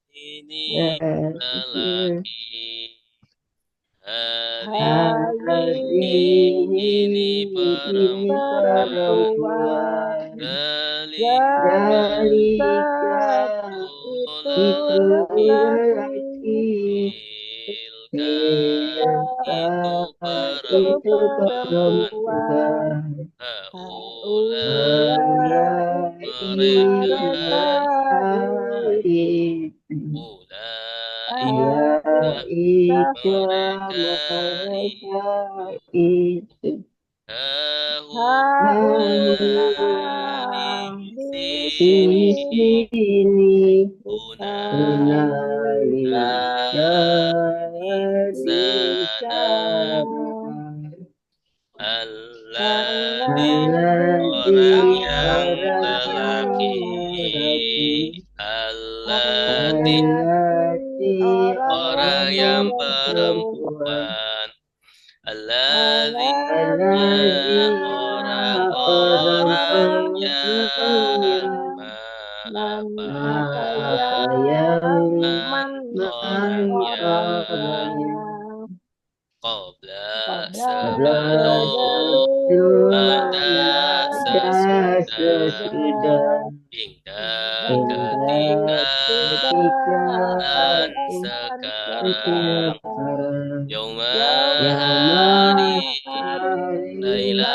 ini lelaki. Hari ini perempuan. Kelika itu lelaki. Tilka itu perempuan. Haulai mereka ulaika mereka itu hahuna di sini hunalika Allati orang yang lelaki. Allati orang yang perempuan. Alladzina orang-orang yang orang yang qabla sebelum ada sesudah hingga ketika dan sekarang yauma hari laila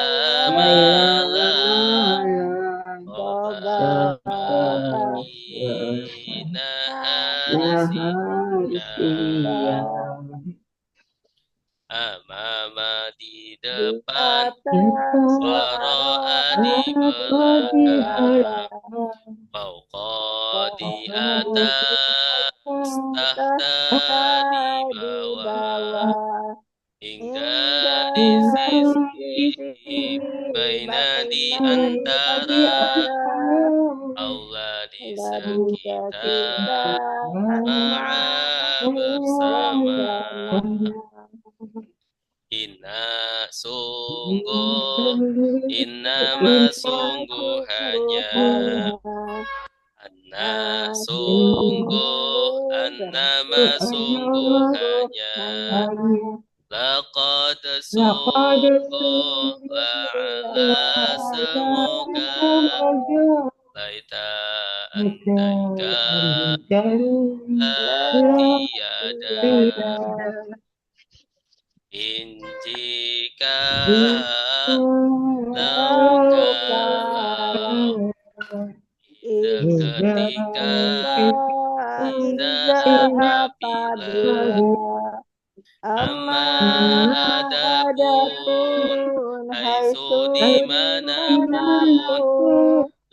malam qabla hari siang amama di depan wara'a di belakang fauqa di atas tahta di bawah hingga di sisi baina di antara Allah di sekitar ma'a bersama. Inna sungguhnya laqad sungguh la'ala semoga laita andaika tiada injika laukalau ketika apabila amma adapun haitsu dimanapun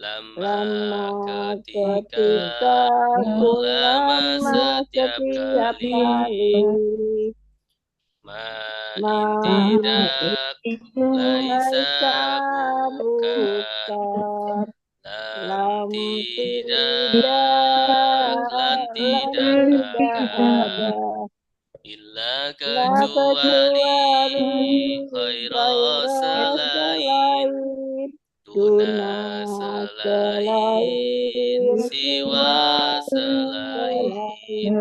lama ketika ulama setiap kali ma tidak laisa bukan lam tidak ada illa kecuali khaira selain tuna selain siwa selain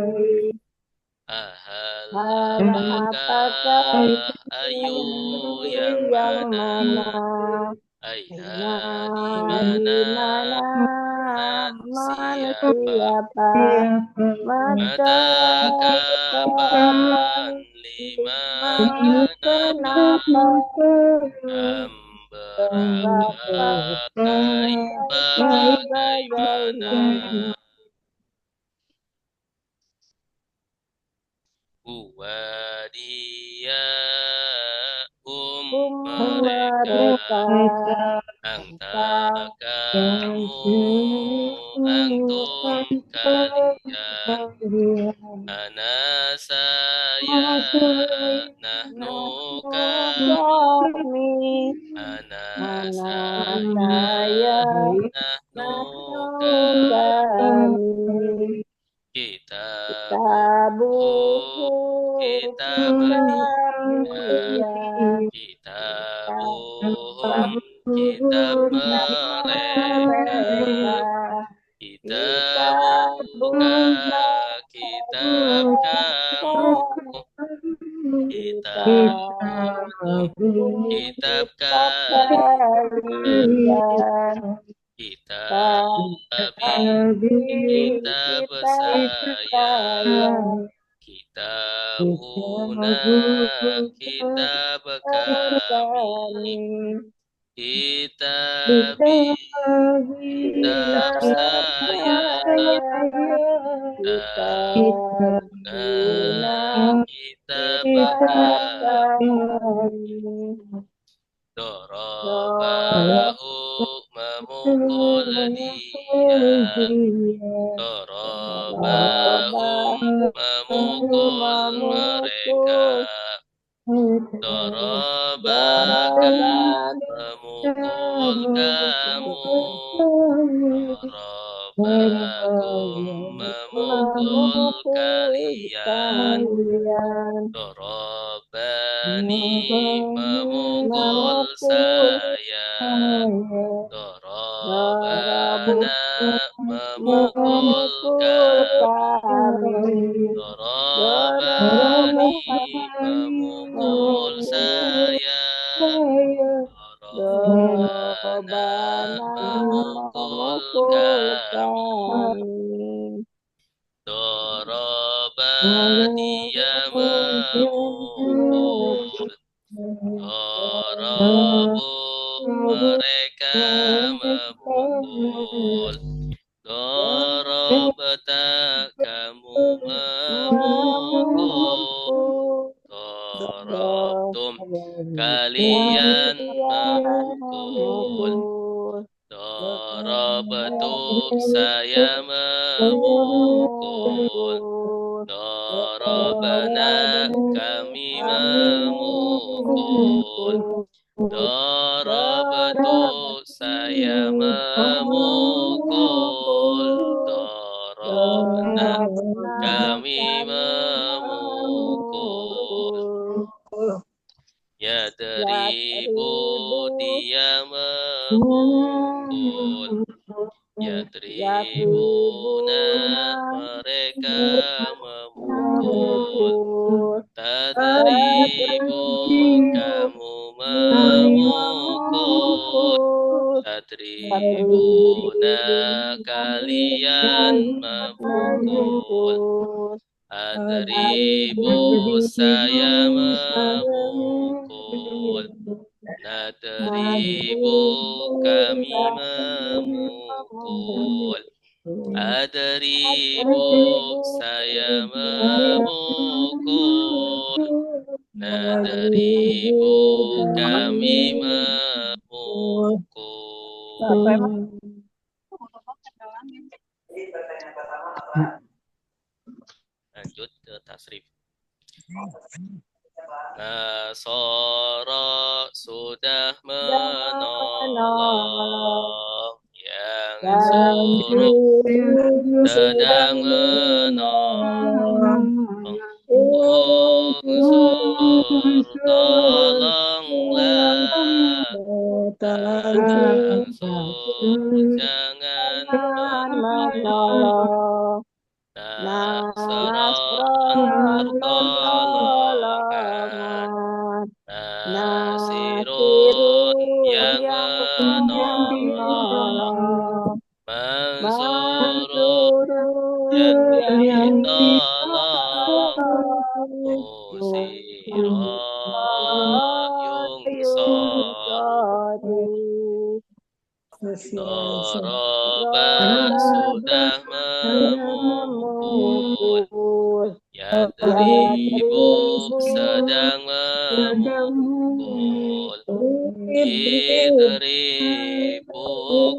apakah ayu yang mana aina di mana siapa mata kapan lima kenapa berapa kaifa bagaimana huwa dia mereka anta kamu antum kalian ana saya nahnu kami ana saya nahnu kami kitab kitab mereka kita buka kitab kamu, kita tutup kitab kalian, kita kitab saya, kita guna kitab kami, kitab saya, kita guna kitab kami. Dorobahu memukul dia, dorobahu memukul mereka, dorobakan memukul kamu, dorobakum memukul kalian, dorobani memukul saya, dorobana memukul kami, dorobani memukul saya, dorobana memukul kami, doroba dia memukul, dorobu mereka memukul, dorobata kamu memukul, dorobtum kalian memukul, dorobatu saya memukul, dorobana kami memukul, dorobatu saya memukul, dorobana kami memukul, ya deribu dia memukul, ya tribuna mereka memukul, tadribu kamu memukul, tadribuna kalian memukul, adribu saya memukul, nadribu kami memukul, adribu saya memukul, nadribu kami memukul. Lanjut ke tasrif. Nasara sudah menolong, yang suruh sedang menolong, unsur tolonglah, tansur jangan menolong, Nasron pertolongan, Nasirun yang menolong, Mansurun yang ditolong, Musirah yungsor. Doroba sudah memukul, yadribu sedang memukul, idribu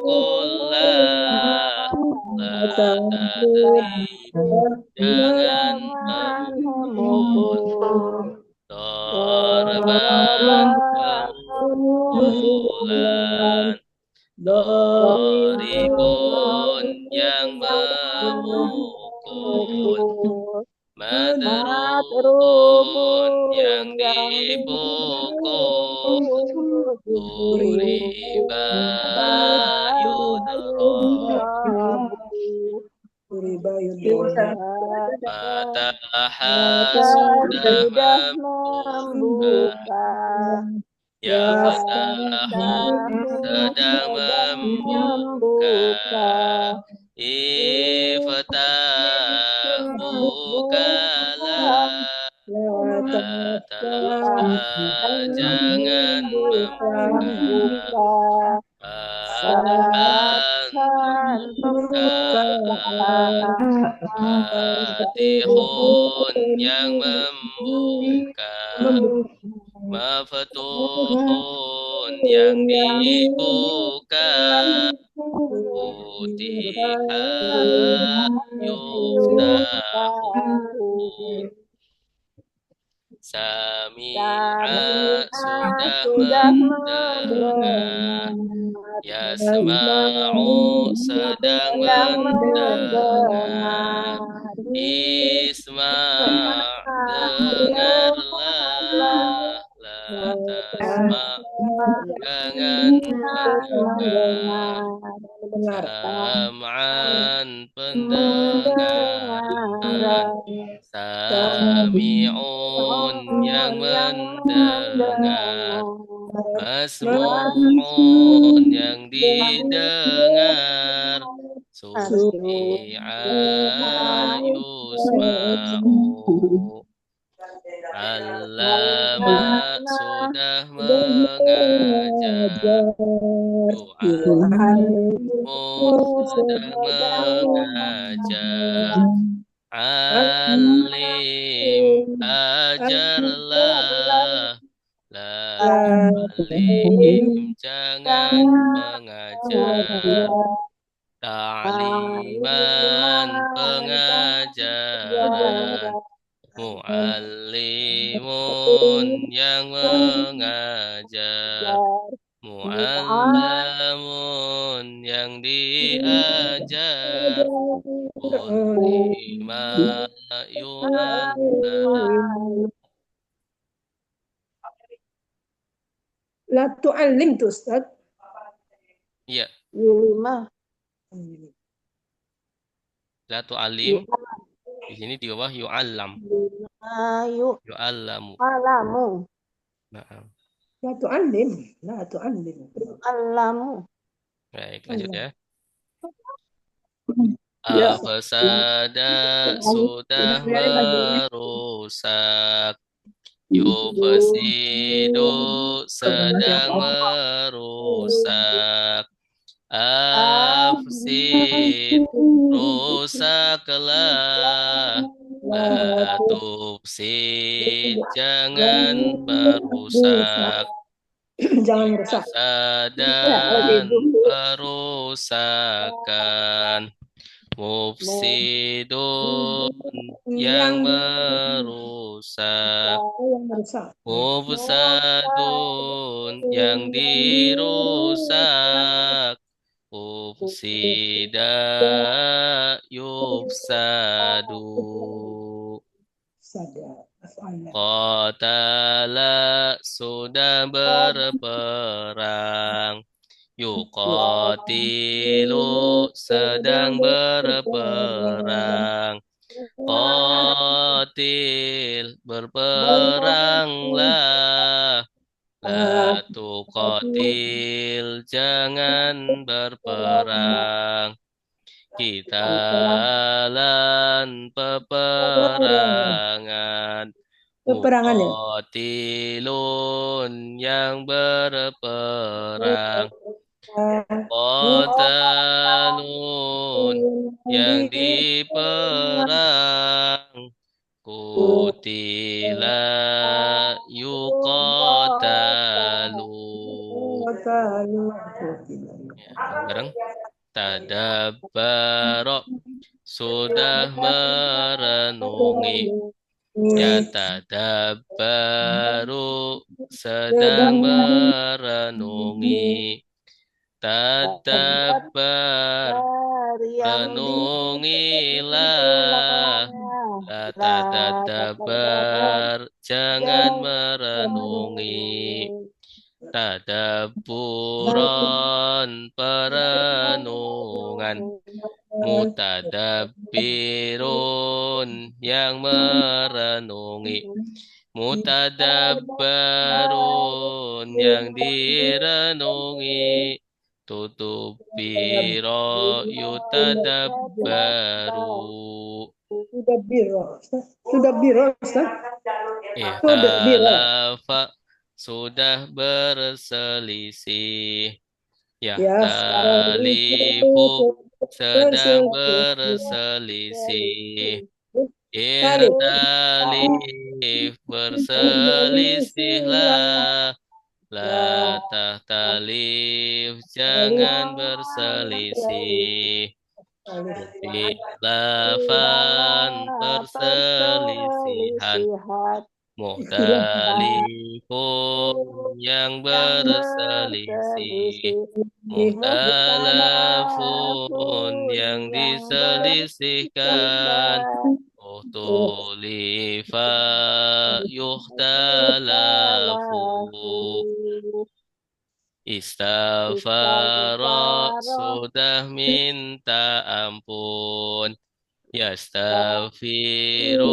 kullah, la tadri jangan memukul, dorban pemukulan, doribun yang memukul, madrubun yang dipukul, duriba yudrob Fataha sudah sudah membuka. membuka. Ya Ya Fatahu sedang membuka. Iftah bukalah. Fataha jangan membuka. Fathan pembuka. Fatihun yang membuka. Mafatuhun yang dibuka. Futiha yuftahu. Sami'a sudah mendengar. Yasma'u sedang mendengar. Isma' dengarlah. La tasma' jangan mendengar. Sam'an pendengaran. Sami'un yang mendengar. Masmu'un yang didengar. Sumi'a yusma'u. Allama sudah mengajar. Yu'allimu sedang mengajar. Alim ajarlah. La alim jangan mengajar. Ta'liman pengajaran. Mu'allimun yang mengajar. Mu'allamun yang diajar. Ulima yu'allam. La tu'allim tuh Ustaz. Iya, Yulimah. la tu'alim. Di sini di bawah yu'allam. Ayu. Yu'allamu. Alamu. Nah, La tu'allim. La tu'allim. Alamu. baik, lanjut ya. Ya. Afsada sudah merusak. Yufsidu sedang merusak. Afsid rusaklah. La tufsid jangan merusak. Jangan merusak. Fasadan perusakan. Mufsidun yang merusak. Mufsadun yang dirusak. Ufsida yufsadu. Qatala sudah berperang. Yuqatilu sedang berperang. Qatil berperanglah. La tuqatil jangan berperang. Qitalan peperangan. Peperangan ya. Muqatilun yang berperang. Qatalun yang diperang. Qutila yuqatalu. Ya, bareng. Tadabbara sudah merenungi. Ya tadabbaru sedang merenungi. Tadabbar renungilah. La tadabbar jangan merenungi. Tadabburan perenungan. Mutadabbirun yang merenungi. Mutadabbarun yang direnungi. Tutubiro yutadabbaru. Sudah biro. Sudah biro, Ustaz. Sudah biro. Ikhtalafa sudah berselisih. Ya, Yahtalifu sedang berselisih. Irtalif berselisihlah. La tahtalif jangan berselisih. Khilafan perselisihan. Muhtalifun yang berselisih. Muhtalafun yang diselisihkan. Uhtulifa yuhtalafu. Istaghfara sudah minta ampun. Yastaghfiru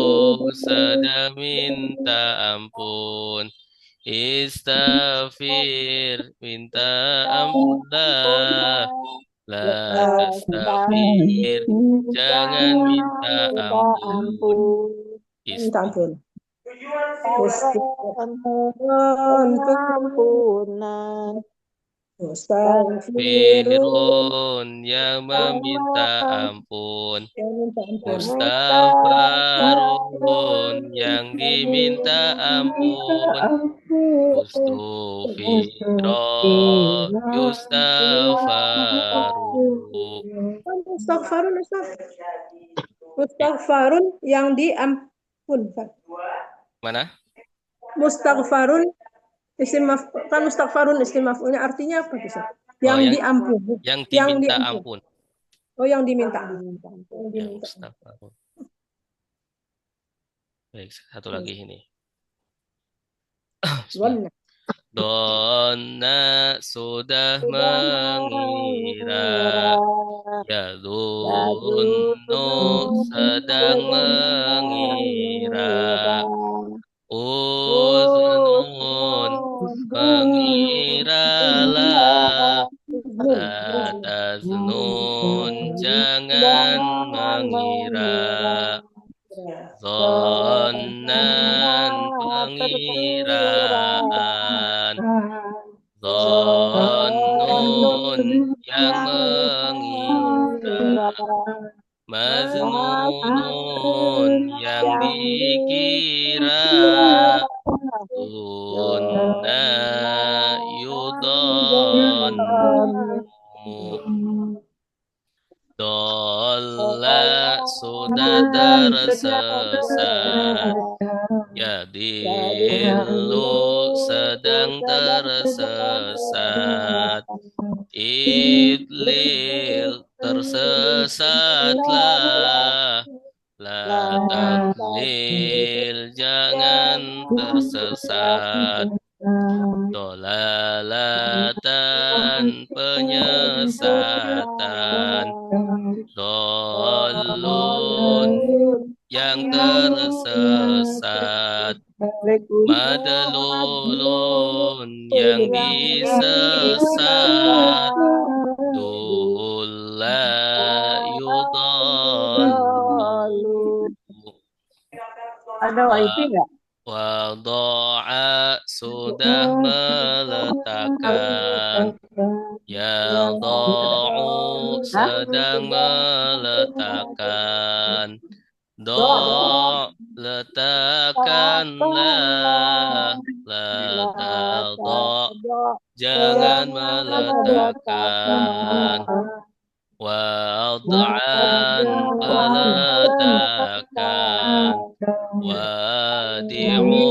sedang minta ampun. Istaghfir minta ampunlah. La tastaghfir jangan minta ampun. minta ampun. Ampunan. Firun yang meminta ampun. Mustaghfarun yang diminta ampun. Mustaghfiro yustaghfaru. Mustaghfarun, Ustaz. Mustaghfarun yang diampun. Mana? Mustaghfarun isim kan mustaghfarun isim maf'ulnya artinya apa, Ustaz? Yang diampuni. Yang diminta ampun. Oh, yang diminta. Yang mustaghfarun. Baik, satu lagi ini. Donna sudah mengira. Yadunnu sedang mengira. Uznun mengiralah. La taznun jangan mengira. Zonnan pengiraan. Zonnun yang mengira. Maznunun yang dikira. Tunna yudhannu. Dolla sudah tersesat. Yadillu sedang tersesat. Idlil tersesatlah. La tadlil jangan tersesat. Dolalatan penyesatan. Dolun yang tersesat. Madlulun yang disesat. Dulla yudhallu. Ada wifi nggak? Wado'a sudah meletakkan. Yada'u sedang meletakkan. Letakkanlah. La tadha' jangan meletakkan. Wad'an meletakkan. Wadi'un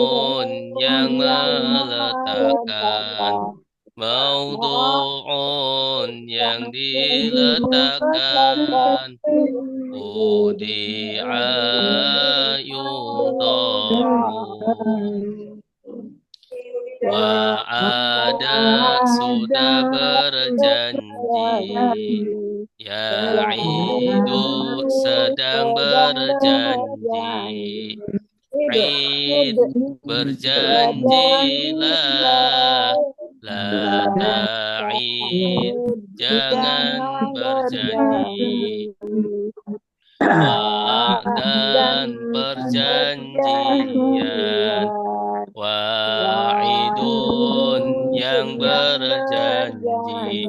yang meletakkan. Maudu'un yang diletakkan. Udi'a yudha'u. Wa'ada sudah berjanji. Ya'idu itu sedang berjanji. Id berjanjilah, la ta'id jangan berjanji. Dan perjanjian, wa'idun yang berjanji,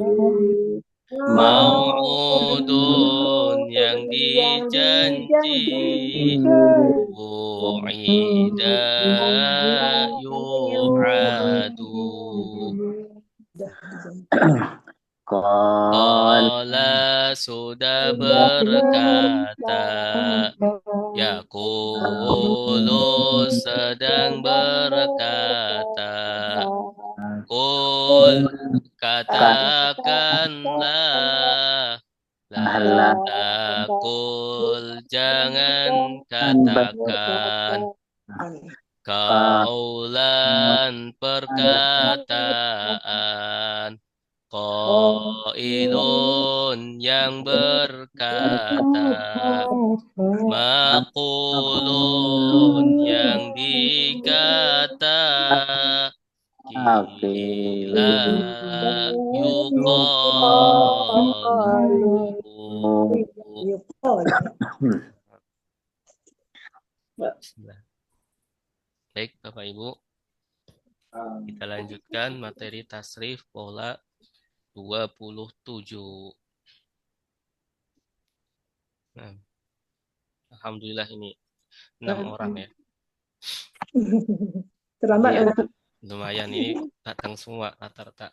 mau'udun yang dijanji, wu'ida yu'adu. Qala sudah berkata, yaqulu sedang berkata, qul katakanlah, la taqul jangan katakan, qaulan perkataan, qailun yang berkata, maqulun yang dikata, kila yuqalu. Bismillah. Baik, Bapak Ibu, kita lanjutkan materi tasrif pola 27. Nah, alhamdulillah ini 6 orang ya. Terlambat ya. Lumayan ini datang semua rata-rata.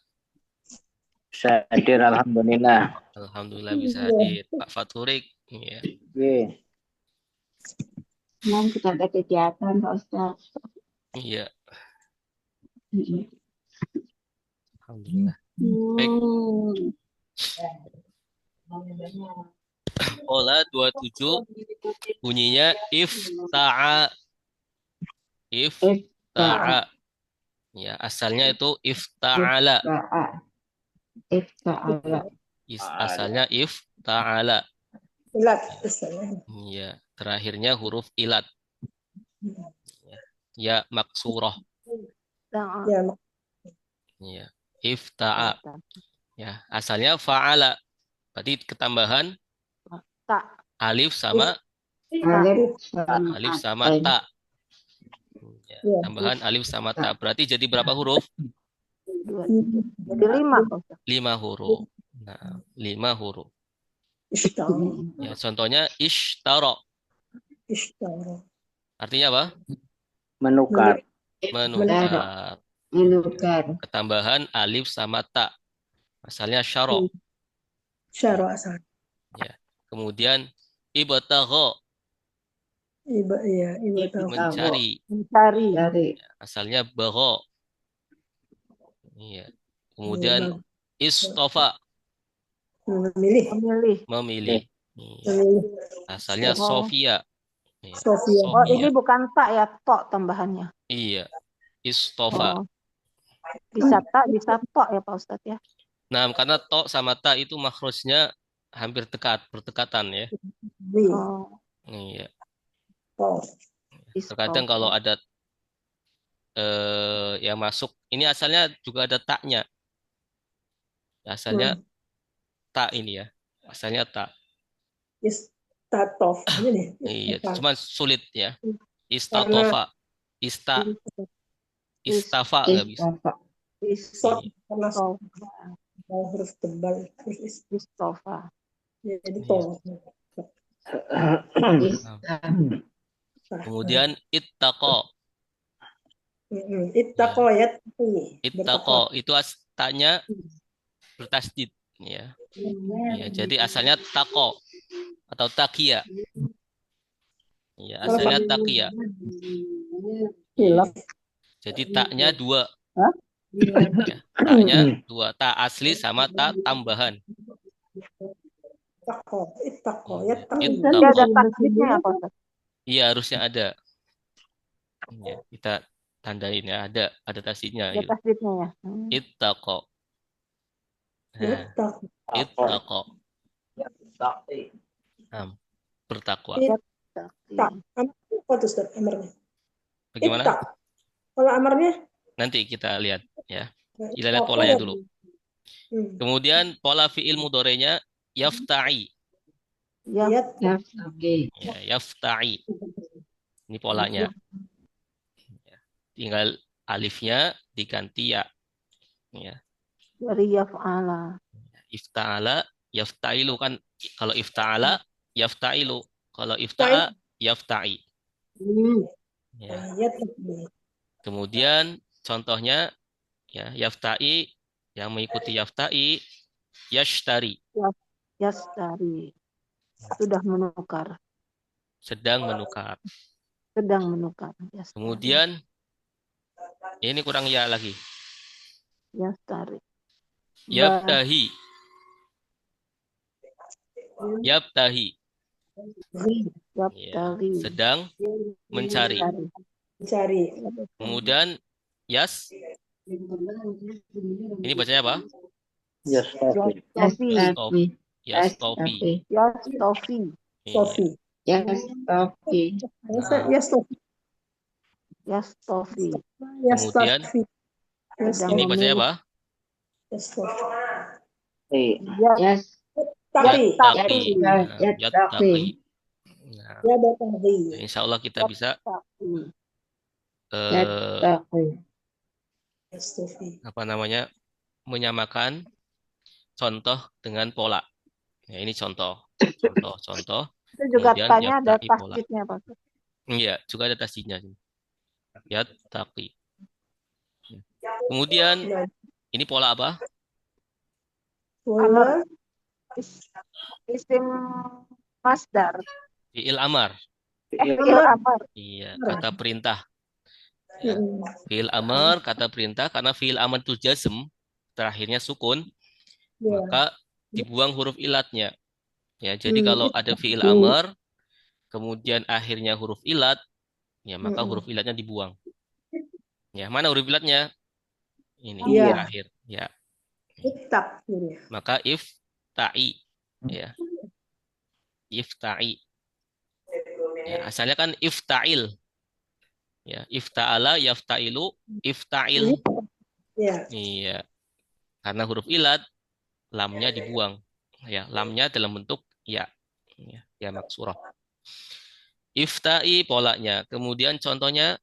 Bisa hadir, alhamdulillah. Alhamdulillah bisa hadir. Pak Faturik ya. Memang kita ada kegiatan Pak Ustaz. Iya. Alhamdulillah. Baik. Pola 27 bunyinya ifta'a. Ifta'a. Ya, asalnya itu ifta'ala. Ifta'ala. Asalnya ifta'ala. Ilat. Iya, terakhirnya huruf ilat. Ya, maksurah. Ya, Iya, ifta'a. Ya, asalnya fa'ala. Berarti ketambahan alif sama ta. Ya, tambahan alif sama ta. Berarti jadi berapa huruf? Jadi 5. 5 huruf. Nah, 5 huruf. Ya, contohnya ishtara. Artinya apa? Menukar. Menukar. Ketambahan alif sama ta. Asalnya syara. syara asal. Ya. Kemudian ibtagha. Mencari. Ya, asalnya bagha. Iya. Kemudian istofa. Memilih. Memilih. Iya. Asalnya Sofia. Ya. Sofia. Oh, ini bukan tak ya, tok tambahannya. Iya. Istofa. Bisa tak, bisa tok ya Pak Ustadz ya. Nah, karena to sama ta itu makhrajnya hampir berdekatan ya. Iya. Terkadang kalau ada yang masuk, ini asalnya juga ada taknya. Asalnya tak ini ya. Asalnya tak. Istatof. Iya, cuman sulit ya. Istatofa. Istafa nggak bisa. Karena huruf tebal. Istofa. Jadi to. Kemudian ittaqa. Ittaqa ya. Ittaqa itu taknya bertasdid ya. Ya, jadi asalnya taqo atau taqiya. Ya, asalnya taqiya. Jadi taknya 2. Ya, taknya 2. Tak asli sama tak tambahan. Ittaqa ya. Ada tasdidnya ya Pak Ustadz? Iya, harusnya ada. Ya, kita tandain ya, ada tasdidnya. Ada tasdidnya ya. Ittaqa. Nah, ittaqa. Bertakwa. Tak. Apa tuh Ustaz amarnya? Bagaimana? Tak. Kalau amarnya? Nanti kita lihat ya. Kita lihat polanya dulu. Kemudian pola fi'il mudhari'nya yafta'i. Ya. Ya, yafta'i. Ini polanya. Ya. Tinggal alifnya diganti ya. Ya. Dari yaf'ala. Ifta'ala, yafta'ilu kan. Kalau ifta'ala, yafta'ilu. Kalau ifta'a, yafta'i. Ya. Kemudian contohnya ya yafta'i yang mengikuti yafta'i yashtari. Yashtari. Sudah menukar. Sedang menukar. Sedang menukar. Yashtari. Kemudian ini kurang ya lagi. Yashtari. Yabtahi. Yabtahi. Yabtaghi. Ya, sedang mencari. Mencari. Kemudian yas. Ini bacanya apa? Yastofi. Yastofi. Yastofi. Yastofi. Sofi. Yastofi. Yastofi. Yastofi. Kemudian ini bacanya apa? Eh, Yattaqi. Yattaqi. Yattaqi. Nah, insya Allah kita bisa apa namanya menyamakan contoh dengan pola. Ya, ini contoh. Itu juga Kemudian tanya ada yattaqi pola. tasdidnya Pak. Iya, juga ada tasdidnya. Yattaqi. Kemudian ini pola apa? Pola Isim masdar. Fi'il amar. Fi'il amar. Iya, kata perintah. Ya. Fi'il amar, kata perintah, karena fi'il amar itu jazm, terakhirnya sukun, maka dibuang huruf ilatnya. Ya, jadi kalau ada fi'il amar, kemudian akhirnya huruf ilat, ya maka huruf ilatnya dibuang. Ya, mana huruf ilatnya? Ini terakhir. Ya. Maka ifta'i. Ya. Ifta'i. Ya, asalnya kan ifta'il. Ya, ifta'ala, yafta'ilu, ifta'il. Iya. Karena huruf ilat, lamnya dibuang. Ya, lamnya dalam bentuk ya. Ya maksurah. Ifta'i polanya. Kemudian contohnya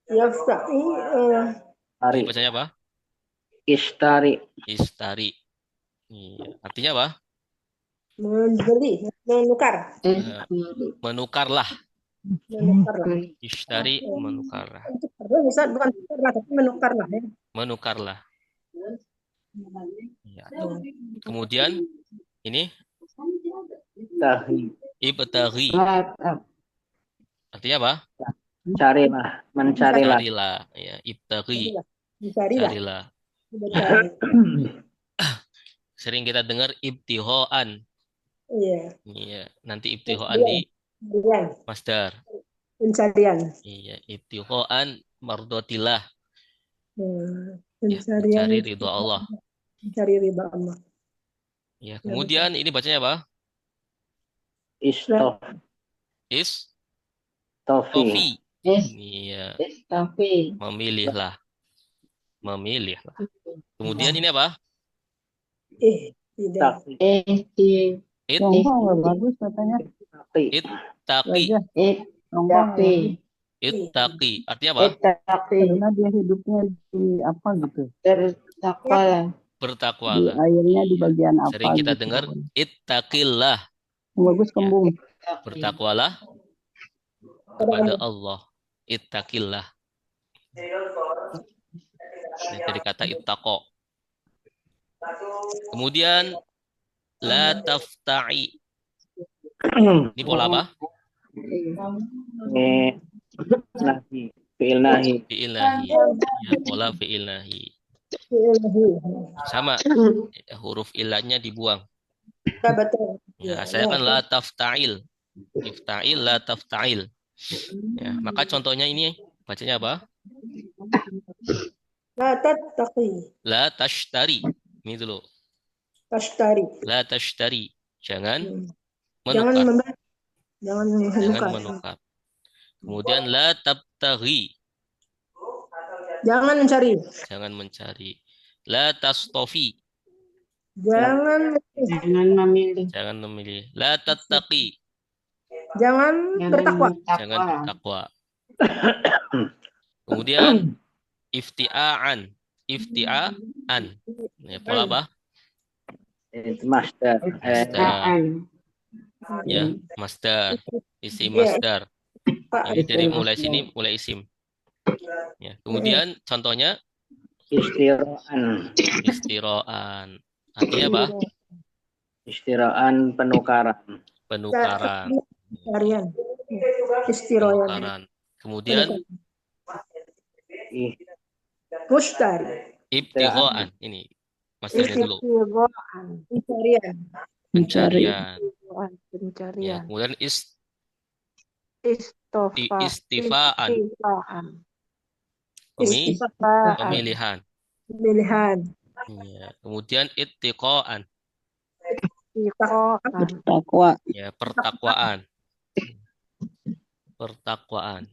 Yafta'i. ini bacanya apa? Istari. Istari. Iya. Artinya apa? Membeli, menukar. Menukarlah. Ishtari, menukarlah. Bisa bukan tukarlah, tapi menukarlah ya. Menukarlah. Ya. Kemudian ini ibtaghi. Artinya apa? Carilah, mencarilah. Carilah. Ya, ibtaghi. Carilah. Sering kita dengar ibtihoan. Iya, nanti ibtihoan di masdar. Pencarian. Iya, ibtihoan mardotillah. Pencarian. Mencari ridho Allah. Mencari ridho Allah. Ya, kemudian ini bacanya apa? Tofi. Iya. Memilihlah. Kemudian ini apa? Tidak. Bagus katanya. Ittaqi. Artinya apa? Karena dia hidupnya di apa gitu. Bertakwalah. Di airnya di bagian apa? Sering kita gitu. dengar ittaqillah. Bagus kembung. Bertakwalah kepada Allah. Ittaqillah. Ini dari kata ittaqo. Kemudian la tafta'i. Ini pola apa? Nahi. Fi'il nahi. Fi'il nahi. Ya, pola fi'il nahi. Sama. Huruf ilatnya dibuang. Ya, saya kan la tafta'il. Ifta'il la tafta'il. Ya, maka contohnya ini bacanya apa? La tattaqi. La tashtari. Ini dulu. Tashtari. La tashtari Jangan Jangan menukar. membeli. Jangan Jangan menukar. menukar. Kemudian la tabtaghi. Jangan mencari. Jangan mencari. La tastofi. Jangan memilih. Jangan memilih. La tattaqi. jangan bertakwa. Jangan bertakwa. Kemudian iftia'an. Iftia'an. Ya, pola apa? Itu masdar. Masdar. Ya, masdar. Isim masdar. Jadi dari mulai sini mulai isim. Ya. Kemudian contohnya Istiraan. istiroan. Artinya apa? Istiraan penukaran. Penukaran. Pencarian. Istiroyan. Penukaran. Kemudian Ih, Mushtari. ibtiroan. Ini masdarnya dulu. Pencarian. Mencari. Ya. Pencarian. Kemudian Istifaan. istifaan. Pemilihan. Pemilihan. Ya. Kemudian ittiqaan. Bertakwa. Ya, pertakwaan. Pertakwaan.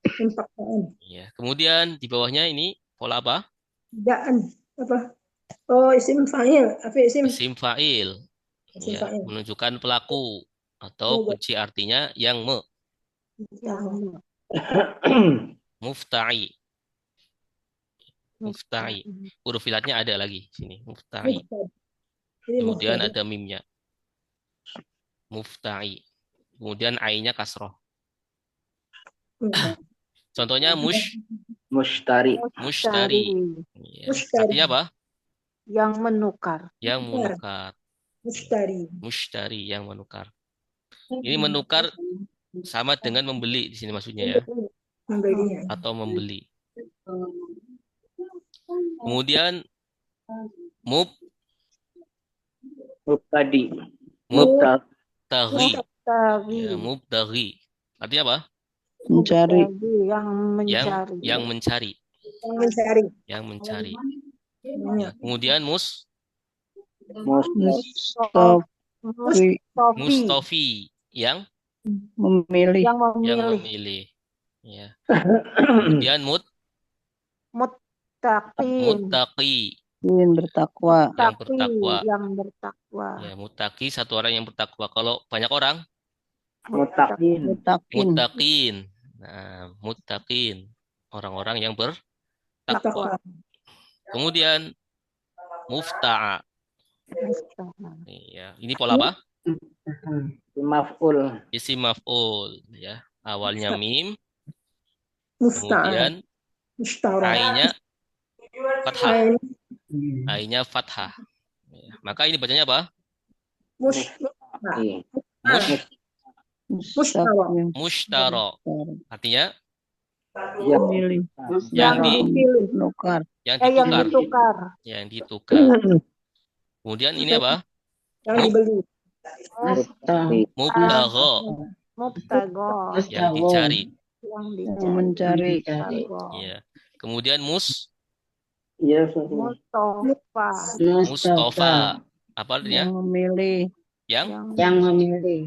Pempaksaan. Ya. Kemudian di bawahnya ini pola apa? Daan. Apa? Oh, isim fa'il. Apa isim? Isim fa'il. Isim Ya, fa'il. menunjukkan pelaku atau kunci artinya yang Yang mufta'i. Mufta'i. Huruf ilatnya ada lagi sini, mufta'i. Ini Kemudian muftari. ada mimnya. Mufta'i. Kemudian ai-nya kasroh. Contohnya Mushtari. mushtari. Ya. Mushtari. Artinya apa? Yang menukar. Yang menukar. Mushtari. Mushtari yang menukar. Ini menukar sama dengan membeli di sini maksudnya ya, Membelinya. atau membeli. Kemudian Mubtadi. mubtaghi. Tari. Ya, mubtaghi. Artinya apa? Mencari. Yang mencari. Yang mencari. Yang mencari. Yang mencari. Ya. Kemudian Mustafi. mustofi yang Memilih. Yang yang memilih. memilih. Ya. Kemudian Muttaqin. muttaqi Ingin bertakwa. yang bertakwa. Yang bertakwa. Ya, muttaqi satu orang yang bertakwa. Kalau banyak orang Mutakin. Mutakin. muttaqin. Nah, muttaqin orang-orang yang bertakwa. Kemudian mufta'a. Ya, ini pola apa? Maf'ul. Isim maf'ul ya. Awalnya mim, Mufta'al. kemudian Mushtara. ai-nya fathah. Ain. Ai-nya fathah. Ya. Maka ini bacanya apa? Iya. Mustaqim. Mushtara. Artinya Ya. Memilih. yang Nukar. yang Yang ditukar. ditukar. Yang ditukar. Kemudian ini apa? Yang dibeli. Mubtagha. Mubtago. Yang dicari. Yang Mencari. dicari. Ya. Kemudian Iya. Mustafa. Mustafa. Apa artinya? Yang memilih. Yang memilih.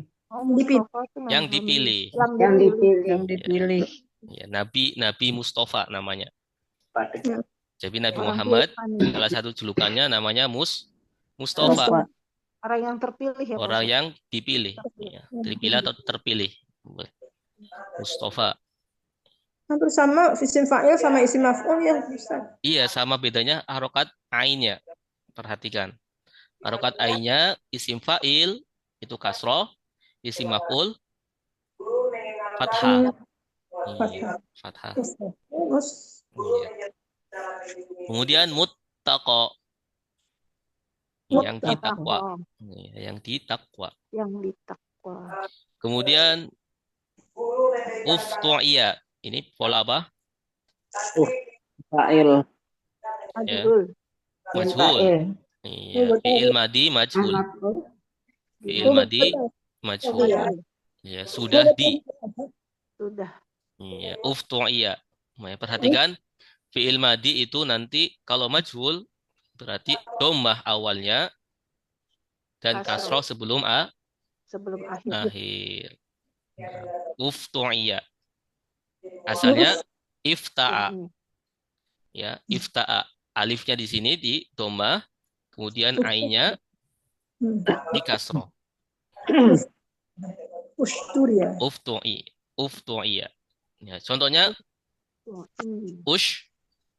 yang dipilih. Yang dipilih. Yang dipilih. Ya, Nabi Mustafa namanya. Ya. Jadi Nabi Muhammad salah satu julukannya namanya Mustafa. Orang yang terpilih ya. Orang Pak? yang dipilih. Ya, terpilih atau terpilih. Mustafa. Hampir sama isim fa'il sama isim maf'ul ya, Ustaz. Iya, sama bedanya harokat ainnya. Perhatikan. Harokat ainnya isim fa'il itu kasroh, isim maf'ul fathah. Iya, fathah. Terus Iya. Kemudian muttaqo yang ditakwa. Iya, yang ditakwa. Yang ditakwa. Kemudian uftu'iya. Ini pola apa? Fa'il. Majhul. Majhul. Iya, fi'il madi majhul. Fi'il madi majhul. Ya, sudah di. Sudah. Iya, uftu'iya. Perhatikan fi'il madi itu nanti kalau majhul berarti dhammah awalnya dan kasroh sebelum sebelum akhir. akhir. Uftu'iya. Asalnya ifta'a. Ya, ifta'a. Alifnya di sini di dhamma, kemudian ainnya di kasroh. Usturia. Uftu'iya. Ya, contohnya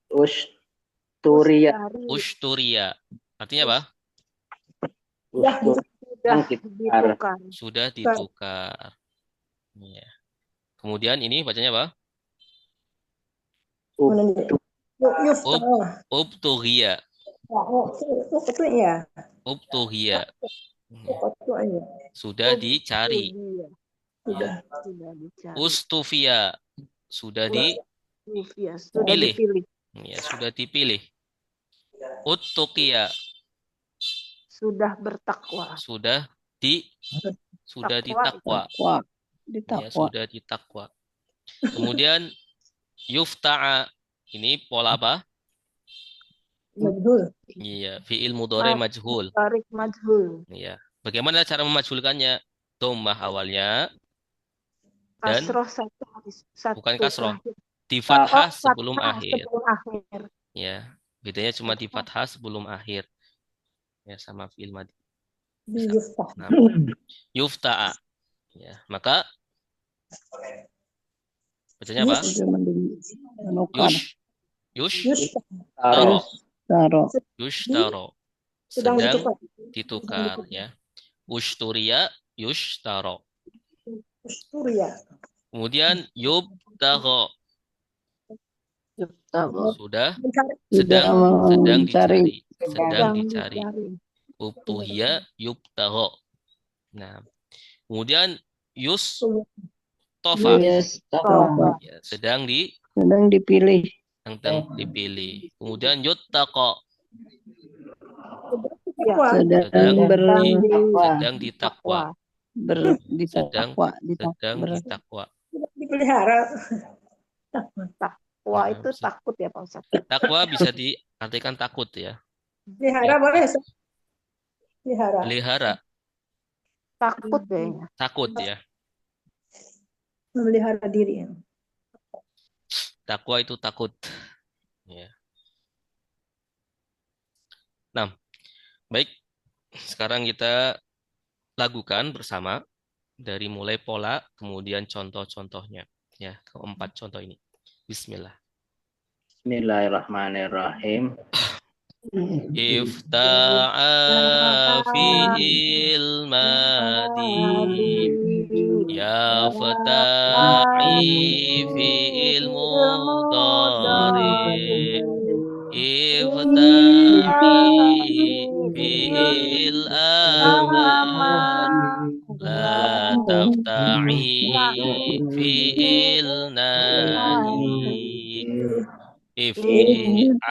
Usturia. Ushturia. Artinya apa? Sudah ditukar. Ya. Kemudian ini bacanya apa? Ubtuhiya. Ubtuhiya. Sudah dicari. Ya. Ustufia. Sudah dipilih. Ya, sudah dipilih. Uttuqiya. Sudah bertakwa. Sudah ditakwa. Ya, sudah ditakwa. Kemudian yufta'a. Ini pola apa? Majhul. Iya, fi'il mudhari majhul. Tarik majhul. Iya. Bagaimana cara memajhulkannya? Dhammah awalnya dan Kasroh satu bukan kasroh. akhir. Di fathah Sebelum akhir. akhir. Ya, bedanya cuma di fathah sebelum akhir. Ya, sama fi'il madhi. Nah, yufta'a. Ya, maka bacanya apa? Yushtaro. Sedang ditukar, ya. Ushturia yushtaro. Kemudian yubtagho. Sudah sedang dicari. Ubtuhiya yubtagho. Nah, kemudian yustofa. Ya, sedang dipilih. Kemudian yuttaqo. Sedang ditakwa. Ditakwa. Dipelihara. Takwa itu takut ya Pak Ustaz. Takwa bisa diartikan takut ya. Pelihara boleh. Pelihara. Takut kayaknya. Takut ya. Memelihara diri. Takwa itu takut. Ya. Nah, baik. Sekarang kita lakukan bersama dari mulai pola, kemudian contoh-contohnya. Ya, keempat contoh ini. Bismillah. Bismillahirrahmanirrahim. Ifta'a fi'il madi ya fata'i fi'il mudhari ifta'i fi'il amar la tafta'i fi'il nahi Ifti'an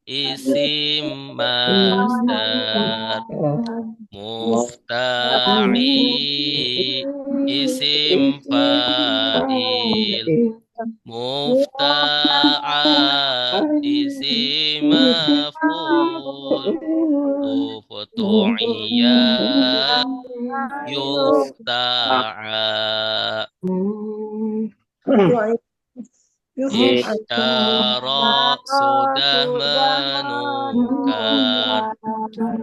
isim masdar Mufta'i isim fa'il Mufta'a isim maf'ul Uftu'iya yufta'a Ishtara sudah menukar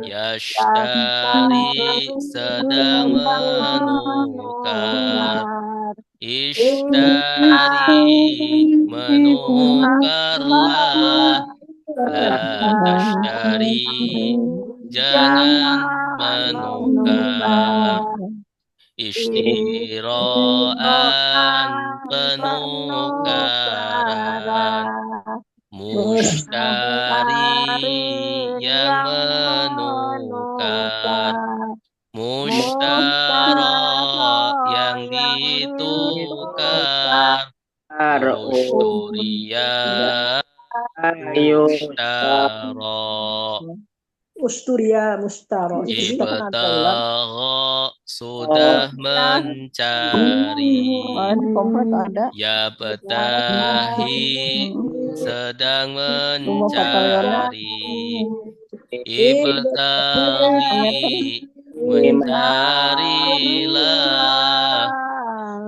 Yashtari sedang menukar Ishtari menukarlah La tashtari jangan menukar Ishtiraan penukaran Mushtari yang menukar Mushtara yang ditukar Usturia Mustaro. Ibtagha sudah mencari Ya betahi sedang mencari Ibtaghi mencarilah,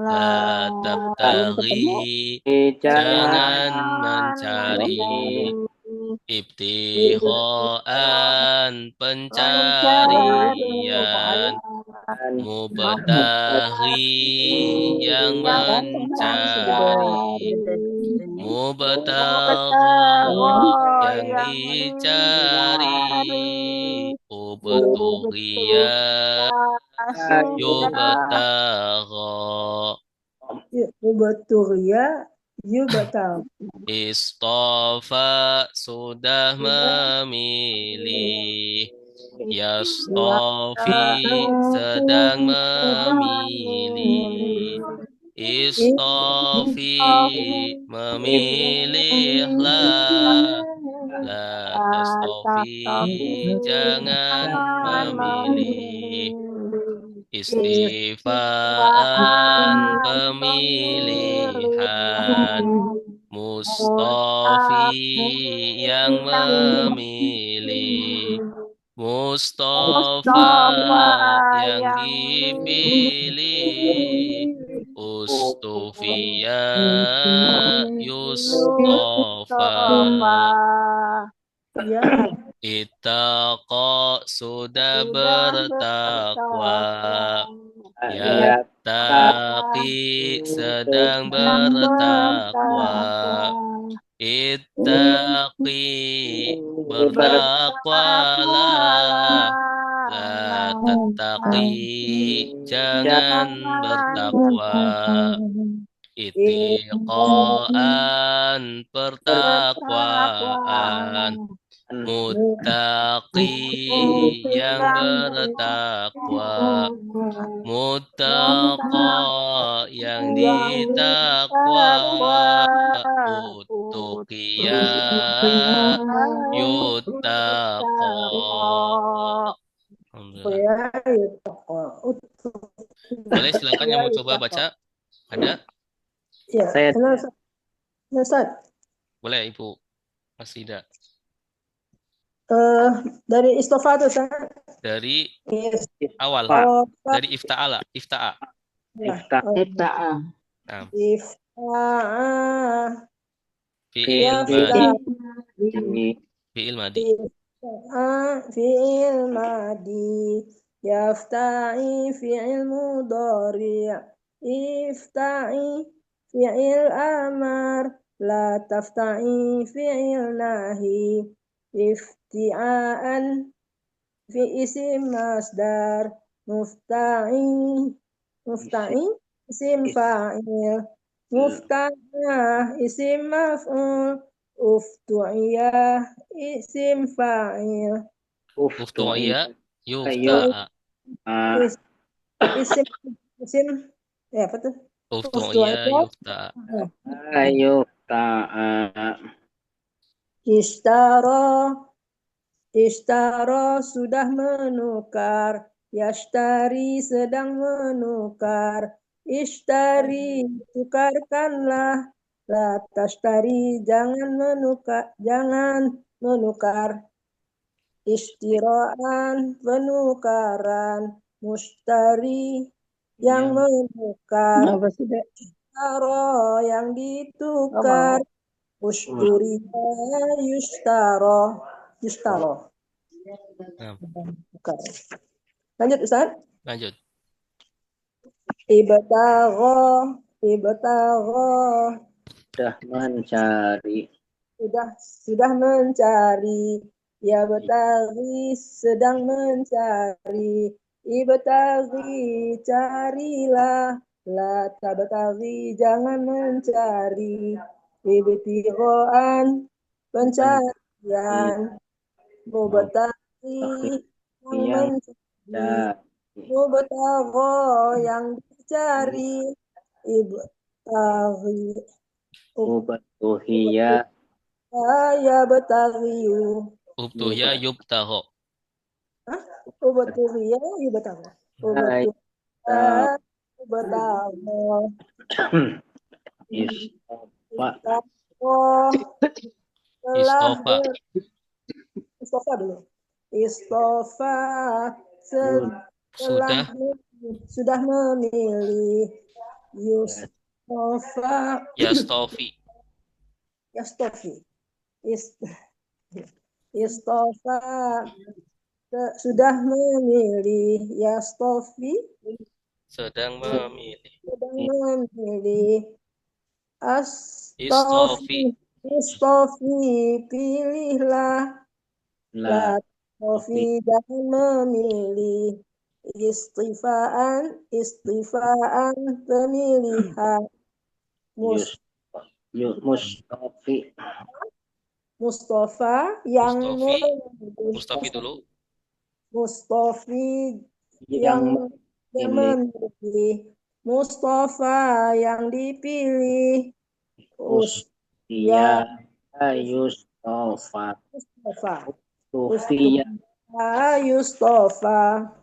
la tabtaghi, jangan mencari, ibtihoan, pencarian, mubtaghi, yang mencari, mubtagha, yang dicari, ubtughiya, yubtagha, Ubaturia, yubatal. istofa, sudah memilih, yastofi, sedang memilih, istofi, memilihlah, la tastofi, jangan memilih, istifaan, pemilihan, mustofi, yang memilih, Mustafa, yang dipilih, Ustufiya, Yustafa, Ya, Ittaqa, sudah bertakwa, Yattaqi, sedang bertakwa, Ittaqi, bertakwalah, la tattaqi, jangan bertakwa, itiqaan, pertakwaan, muttaqi, yang bertakwa, muttaqa, yang ditakwa, utuqiya, yuttaqa. Alhamdulillah. Boleh silakan yang mau coba baca. Ada? Ya, Saya- Ustaz. Boleh Ibu Masida. Dari istofa itu Ustaz. Dari Yes. awal. Oh, Dari ifta'ala. Ifta'a. Ifta- Nah, Ifta'a. fi'il Yafta. madi. Fi'il madi. Fi'il madi. Yafta'i fi'il mudhari'. Ifta'i fi'il amar. La tafta'i fi'il nahi. Ifti'aan fi isim masdar. Mufta'i isim fa'il. Mufta'ah isim maf'ul. Uftu'iyah isim fa'il. Uftu'iyya yufta'a. Isim apa tuh? Uftu'iyya yufta'a. Ishtara sudah menukar. Yashtari sedang menukar. Ishtari tukarkanlah. La tashtari jangan menukar. Istiraan penukaran. Mustari yang menukar. Apa sih, Dek? Ishtaro yang ditukar. Usturiya yustaro. Nah, Tukar. Lanjut Ustaz. lanjut. Ibtagha Sudah mencari. sudah mencari. Ya betaghi sedang mencari. Ibtaghi carilah. La tabtaghi jangan mencari. Ibtighaan pencarian. Mubtaghi yang mencari. Mubtagha yang dicari. Ibtaghi Ubatuhiyya ya betaghiyu. Ubtuhya yubtagha. Ubtaghi ya betagha. Ubtagha Istofa Istofa dulu. Istofa Sudah sudah memilih Yustofa Yastofi. Yastofi Yustofa sudah memilih Yastofi Sedang memilih. sudah memilih Istofi. Istofi pilihlah La Sofi jangan memilih istifaan pemilihan Yus Mustafi Mustafa yang Mustafi. memilih Mustafi dulu. Mustafi yang yang memilih Mustafa yang dipilih Ustia Yustofa Mustafa Sufia Yustofa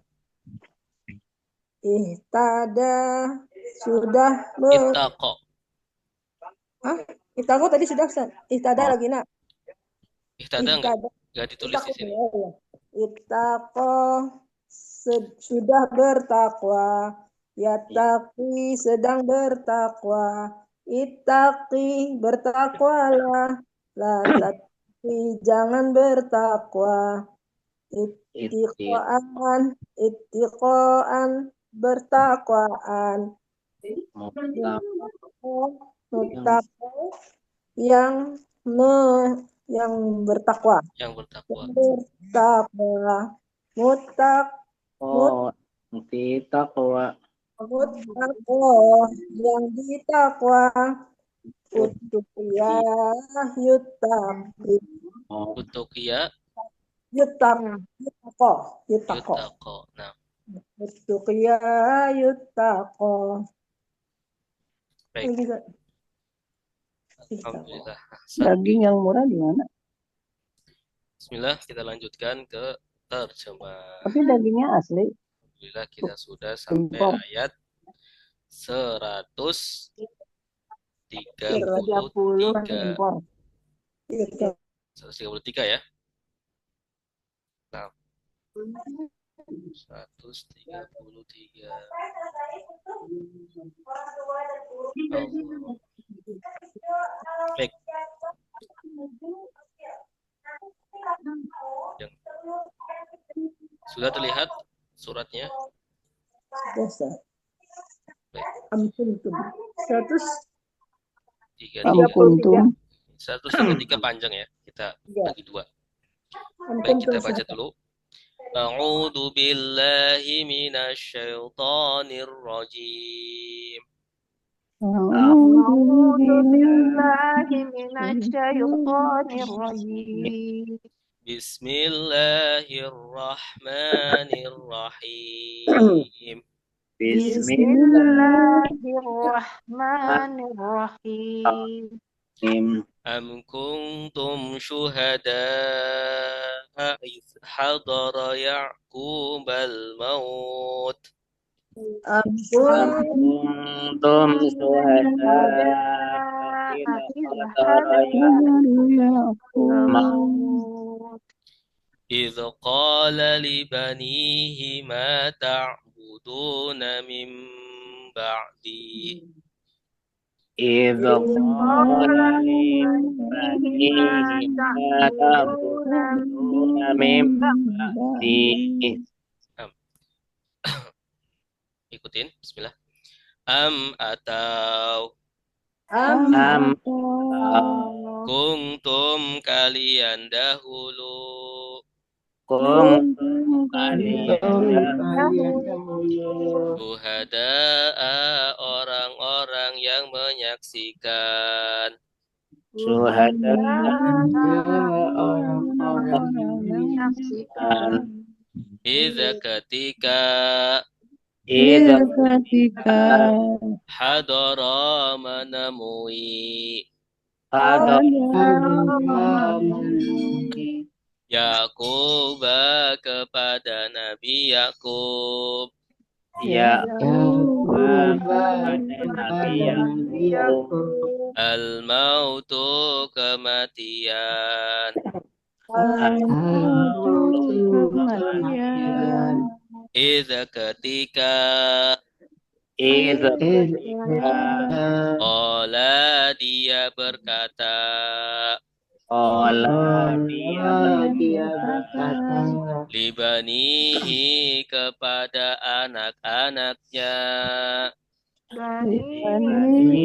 Ihtada sudah Ittaqo. Ihtada tadi sudah Ustaz. Ihtada lagi nak. Ihtada enggak ditulis di sini. Ittaqo sudah bertakwa. Yattaqi sedang bertakwa. Ittaqi bertakwalah. La tattaqi jangan bertakwa. Ittiqoan bertakwaan. Muttaqo yang bertakwa. Yang bertakwa. Muttaqo yang ditakwa. Utuqiyah yuttaqi. Utuqiyah Yuttaqo. Nah, Utuqiyah yuttaqo. baik. Alhamdulillah. Daging yang murah di mana? Bismillah, kita lanjutkan ke terjemah. Tapi dagingnya asli. Alhamdulillah kita sudah sampai ayat 133. 133 ya. Nah. 133. Baik. Sudah terlihat suratnya? Biasa. Baik. Ampuntum. 133 panjang ya. Kita bagi dua. Baik, kita baca dulu. A'udzu billahi minasyaitonir rajim. A'udzu billahi minasyaitonir rajim. Bismillahirrahmanirrahim. Bismillahirrahmanirrahim. Am kuntum syuhada'a idh hadara Ya'qub al-maut. Am kuntum syuhada'a idh hadara Ya'qub al-maut. إذ قال لبنيه ما تعبدون من بعدي إذ قال لبنيه ما تعبدون من بعدي. Ikutin, bismillah. Am atau kuntum kalian dahulu syuhada'a orang-orang yang menyaksikan. Idza ketika hadara menemui Ya'qub kepada Nabi Ya'qub. Al-mautu kematian. ketika Idza qala dia berkata qala dia libanihi kepada anak-anaknya Dibandingi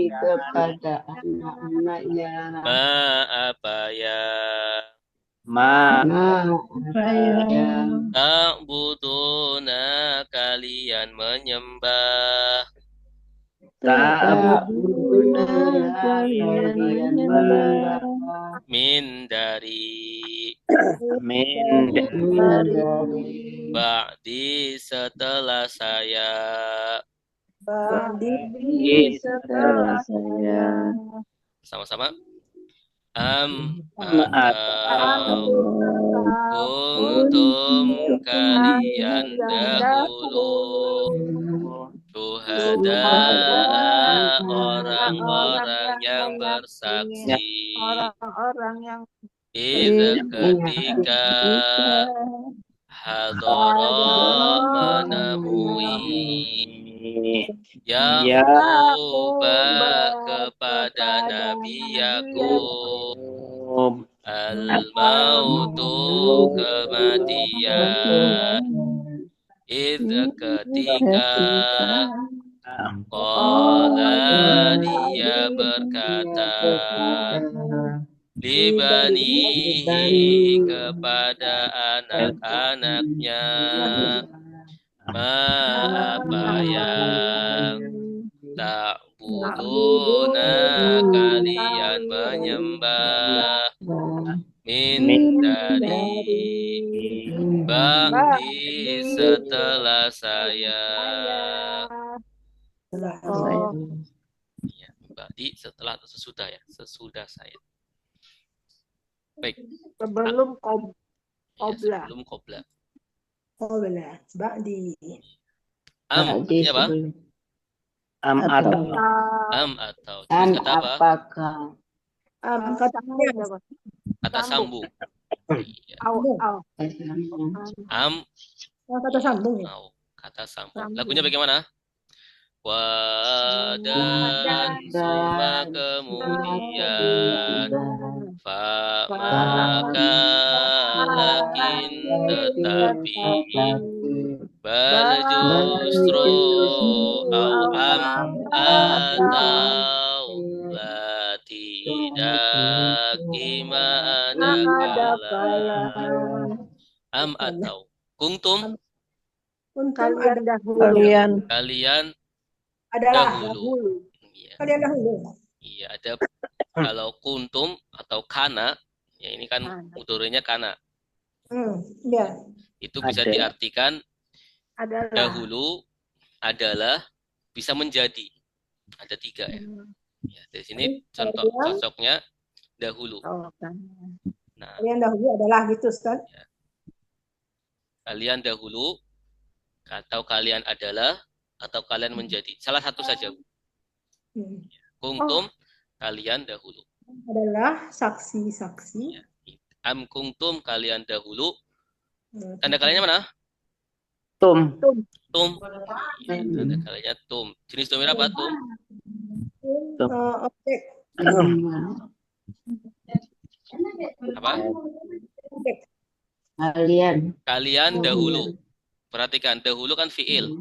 kepada anak-anaknya. ma apa ya ma ta'buduna kalian menyembah ta'buduna kalian menyembah min dari min dari ba'di setelah saya setelah saya sama-sama atau kuntum kalian dahulu syuhada orang-orang yang bersaksi orang-orang yang ketika hadara menemui Yakub kepada Nabi Yakub al-mautu kematian ketika qala dia berkata libanihi kepada anak-anaknya apa yang ta'buduna kalian menyembah min dari ba'di setelah saya ya, ba'di setelah atau sesudah ya sesudah saya baik sebelum ya, qobla. sebelum qobla Qobla, ba'di. artinya apa? Atau terus kata apa? Apakah Kata sambung. Iya. Kata sambung ya. Kata sambung. Lagunya bagaimana? Dan suma kemudian maka lakin tetapi bal justru atau la tidak ima ada kala atau kuntum kalian dahulu. Iya. Kalian dahulu. Iya, ada kalau kuntum atau kana, ya ini kan mudhari'nya kana. Ya. Itu bisa diartikan dahulu adalah bisa menjadi. Ada 3 ya. Ya, dari sini contoh cocoknya dahulu. Nah, kalian dahulu adalah gitu, Ustaz. Ya. Kalian dahulu atau kalian adalah atau kalian menjadi. Salah satu saja. Kuntum kalian dahulu. Adalah saksi-saksi. Ya. Kuntum kalian dahulu. Tanda kaliannya mana? Tum. Ya, tanda kaliannya tum. Jenis domain apa tum? Objek. Apa? Objek. Kalian dahulu. Perhatikan, dahulu kan fiil.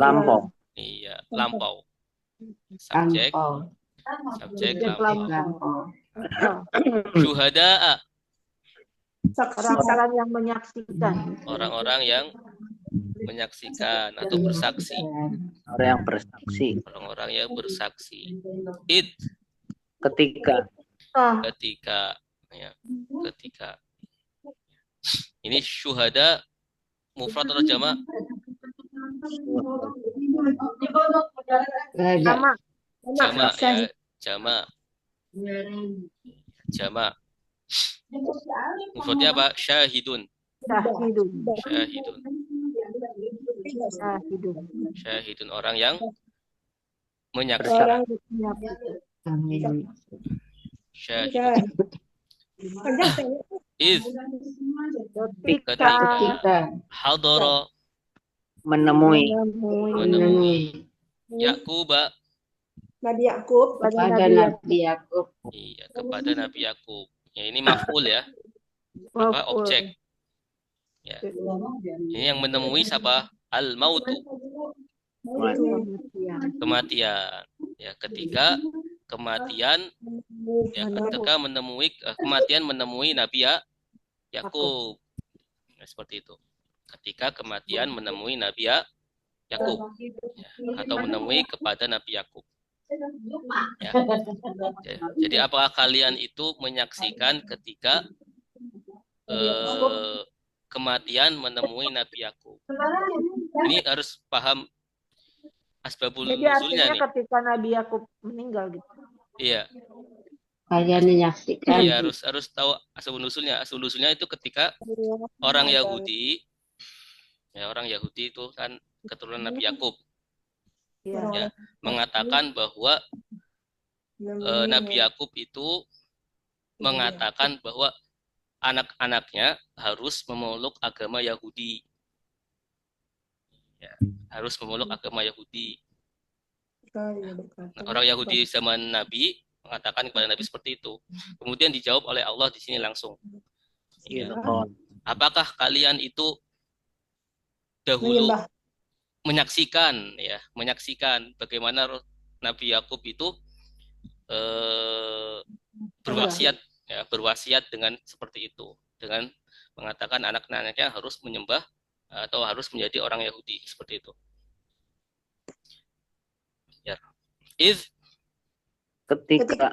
Lampau. Iya, lampau. Subjek lampau. Syuhada. Orang-orang yang menyaksikan. Orang-orang yang menyaksikan atau bersaksi. Orang yang bersaksi. Orang-orang yang bersaksi. Ketika. Ya, ketika. Ini syuhada mufrad atau jama'? Jama' ya, jama'. Mufradnya apa? Syahidun. Syahidun orang yang menyaksikan. Syahidun. Panjang saya. Iz Ketika ketika hadara Menemui. menemui Yaquba Nabi Yakub. Kepada Nabi Yakub. iya kepada Nabi Yakub. Ya, ini maf'ul ya. Apa objek. Ya. Ini yang menemui siapa? Al-mautu. Kematian. Ya, ketika kematian ya ketika menemui kematian menemui Nabi Yakub. Ya, seperti itu. Ketika kematian menemui Nabi Yakub ya, atau menemui kepada Nabi Yakub. Ya. Jadi apakah kalian itu menyaksikan ketika kematian menemui Nabi Yakub? Ini harus paham asbabul Jadi nuzulnya artinya nih. ketika Nabi Yakub meninggal gitu. Iya. Kalian menyaksikan. Iya harus tahu asbabul nuzulnya. Asbabul nuzulnya itu ketika orang Yahudi ya orang Yahudi itu kan keturunan Nabi Yakub. Ya, mengatakan bahwa Nabi Yakub itu mengatakan bahwa anak-anaknya harus memeluk agama Yahudi. Ya, harus memeluk agama Yahudi. Nah, orang Yahudi zaman Nabi mengatakan kepada Nabi seperti itu. Kemudian dijawab oleh Allah di sini langsung. Ya. Apakah kalian itu dahulu menyaksikan bagaimana Nabi Yakub itu berwasiat dengan seperti itu, dengan mengatakan anak-anaknya harus menyembah atau harus menjadi orang Yahudi seperti itu. Ya. Ketika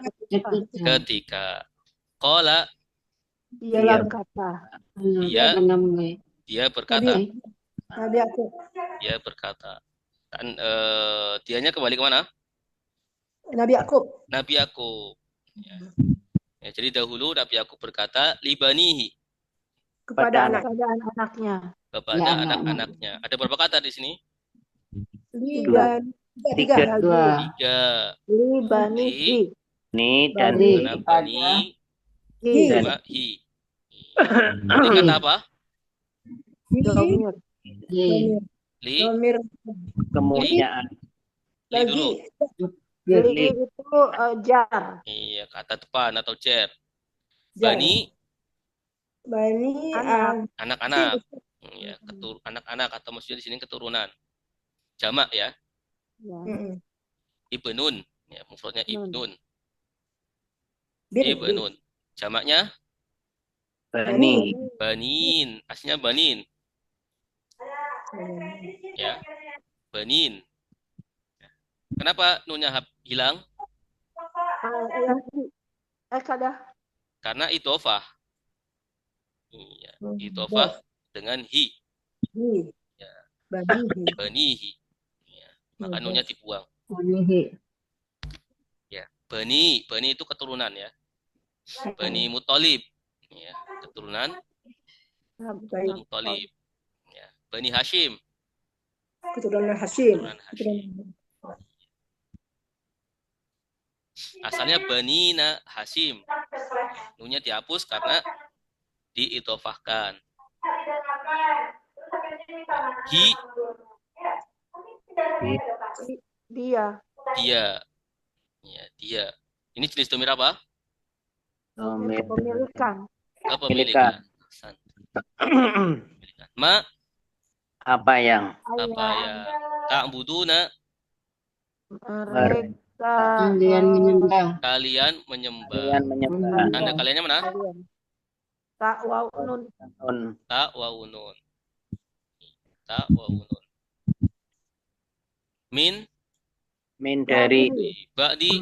qala Dia berkata. Dia berkata. Nabi Yakub. Dia berkata. Dan dianya kembali ke mana? Nabi Yakub. Nabi Yakub. Ya, jadi dahulu Nabi Yakub berkata libanihi Kepada anak-anaknya. Kepada anak-anaknya. Ada berapa kata di sini? Tiga. Libanihi. Ni dan Bani dan hi. Ini kata apa? Domir. Li kemuliaan. Li dulu. Li itu jar. Iya, kata depan atau jar. Bani anak-anak. Ya, anak-anak atau maksudnya di sini keturunan. Jamak ya. Ibnun. Ya, mufradnya ibnun. Ibnun. Jamaknya banin. Aslinya banin. Ya. Banin. Kenapa nunnya hilang? Karena idhofah. Iya, idhofah dengan hi. Ya. Banihi. Ya. Maka nunnya dibuang. Ya, Bani itu keturunan ya. Bani Muthalib. Ya, keturunan Muthalib. Ya. Bani Hashim. Keturunan Hashim. Asalnya Banina Hashim. Nunnya dihapus karena diidhofahkan. Dia. Ya, dia. Ini jenis domir apa? Kepemilikan. Ma apa yang ta'buduna kalian menyembah. Tanda kaliannya mana? Ta wa nun. Min dari ba'di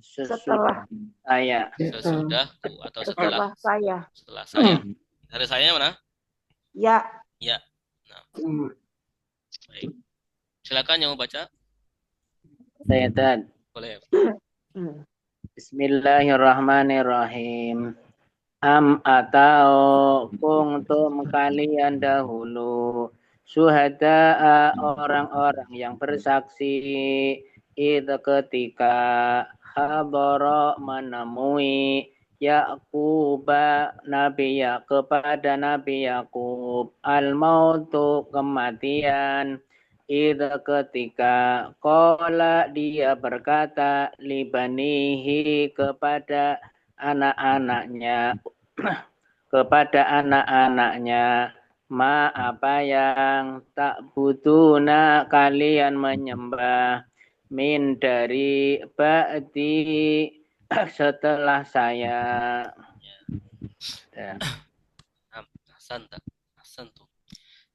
setelah saya. Sesudahku atau setelah saya. Setelah saya. Ada sayanya mana? Ya. Nah. Baik. Silakan yang mau baca. Saya Tad. Boleh. Bismillahirrahmanirrahim. Atau kuntum kalian dahulu syuhada'a orang-orang yang bersaksi itu ketika habara menemui Yaquba Nabi kepada Nabi Yakub al-mautu kematian ida ketika qala dia berkata libanihi kepada anak-anaknya ma apa yang tak buduna kalian menyembah min dari ba'di setelah saya. Ya. Hasan tuh.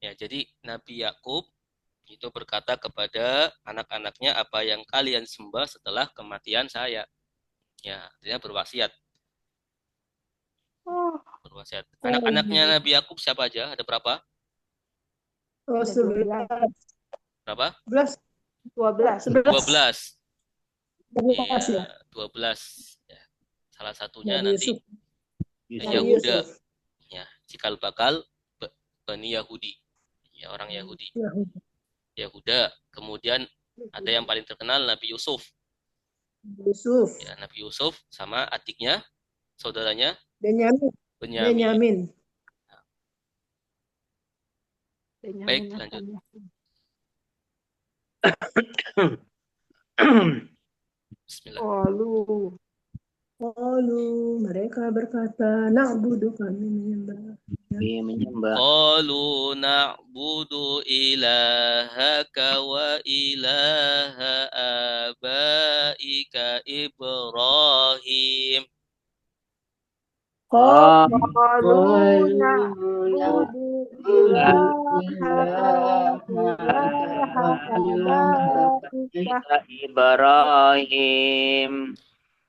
Ya, jadi Nabi Yakub itu berkata kepada anak-anaknya, apa yang kalian sembah setelah kematian saya. Ya, artinya berwasiat. Berwasiat. Anak-anaknya Nabi Yakub siapa aja? Ada berapa? Oh, 11. Berapa? 12. 12. 12 ya. 12. Ya. Salah satunya Nabi nanti Yusuf. Yahuda. Ya, cikal bakal Bani Yahudi. Ya, orang Yahudi. Yahuda. Kemudian ada yang paling terkenal Nabi Yusuf. Ya, Nabi Yusuf sama adiknya, saudaranya Benyamin. Baik, lanjut. Bismillah. Qalu mereka berkata na'budu kami menyembah. Qalu na'budu ilahaka wa ilaha abaika Ibrahim. Qalu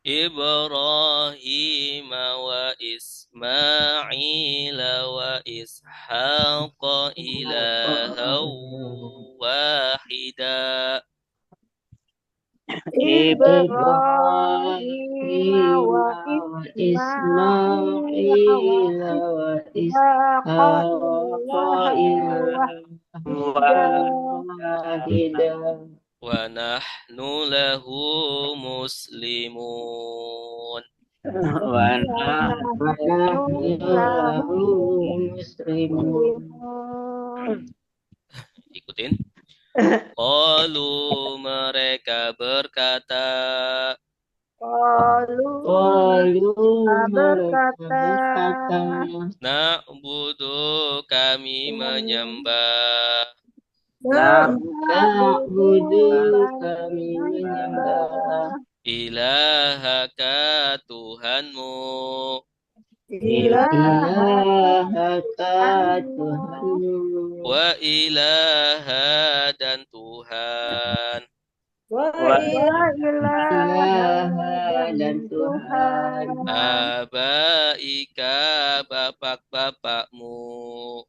Ibrahim wa Ismail wa Ishaq ilaha wahida. Ibrahim wa Ismail wa Ishaq wahidah. Wa nahnu lahu muslimun. Ikutin. Qalu mereka berkata. Na'budu kami menyembah. Ilahaka Tuhanmu. Wa ilaha dan Tuhan. Abaika bapak-bapakmu.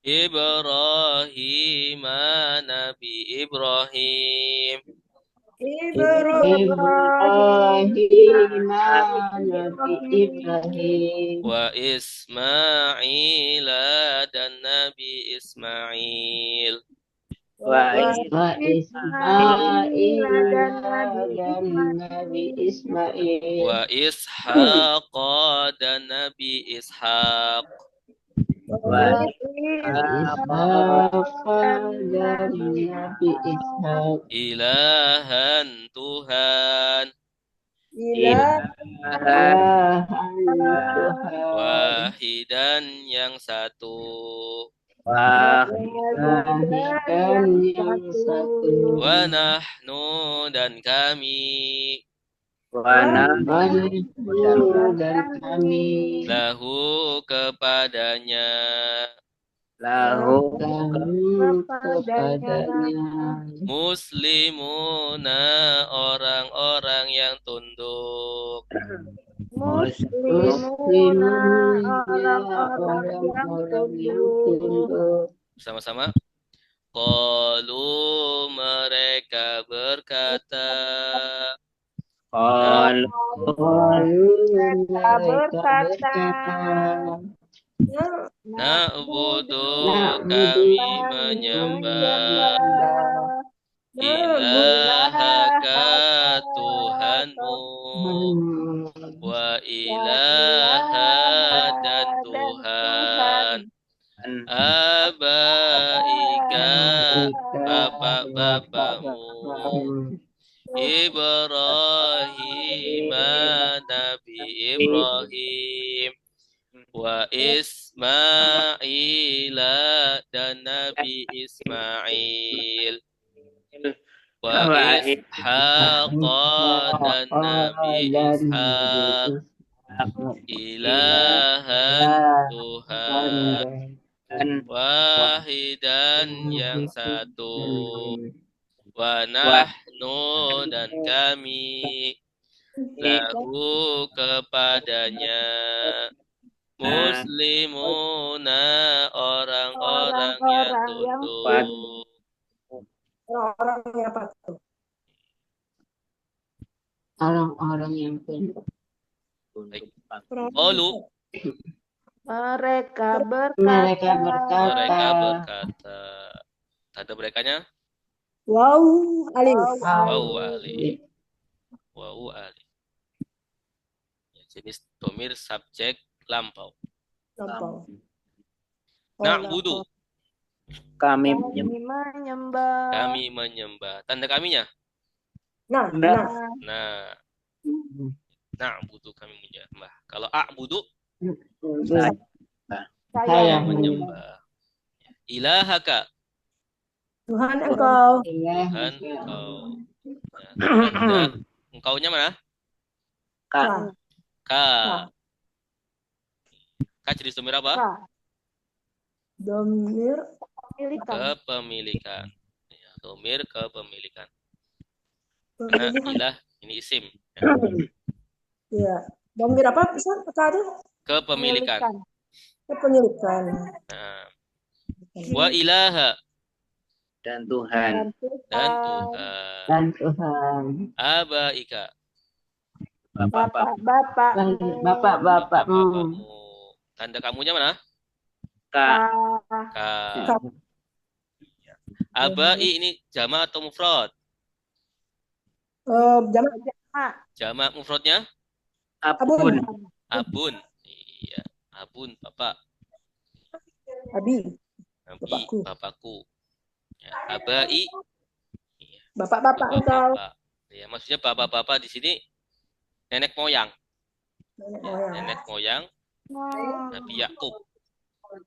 Ibrahim Nabi Ibrahim. Wa Ismail dan Nabi Ismail. Wa Ishaq dan Nabi Ishaq. Ilahan Tuhan. Wahidan yang satu. Wa nahnu dan kami. Lahu kepadanya. Muslimuna orang-orang yang tunduk. Sama-sama. Qalu mereka berkata. Na'budu kami menyembah. ilahaka Tuhanmu, wa ilaha dan Tuhan abaika bapak-bapakmu, Ibrahim Nabi Ibrahim, wa Ismail dan Nabi Ismail, wa Ishaq dan Nabi Ishaq, ilahan Tuhan wahidan yang satu, wa nahnu dan kami lahu kepadanya, muslimuna orang-orang yang tunduk. Orang-orang yang apa tuh? Orang-orang yang tunduk. Qalu, Mereka Mereka berkata, mereka berkata, berkata, tanda berekanya Wow, alif. wau alif, wau alif. Jenis domir subjek lampau. Lampau. Na'budu, kami kami menyembah. kami menyembah. Tanda kaminya? Nah, Nah. Nah, na'budu kami menyembah. Kalau a'budu, Saya menyembah. Ilahaka, Tuhan engkau. Tuhan engkau. Nah, tanda engkaunya mana? Kak. Ka. Ka jadi domir apa? Domir Pemilikan. Kepemilikan. Ya, domir kepemilikan. Karena pemilihan. ilah ini isim. Ya. Domir apa? Bisa tadi? Kepemilikan. Kepemilikan. Nah, wa ilaha Dan Tuhan. dan Tuhan. Dan Tuhan. Abaika, Bapak-bapak. Bapak-bapakmu. Tanda kamunya mana? Kak. Ka. Abai ini jamak atau mufrad? Jamak. Jamak mufradnya Abun. abun. Iya, abun bapak. Abi. Abi bapakku. Ya, abai Bapak-bapak engkau. bapak-bapak. Ya, maksudnya bapak-bapak di sini nenek moyang. Nenek Ya, moyang. nenek moyang Nabi Yakub.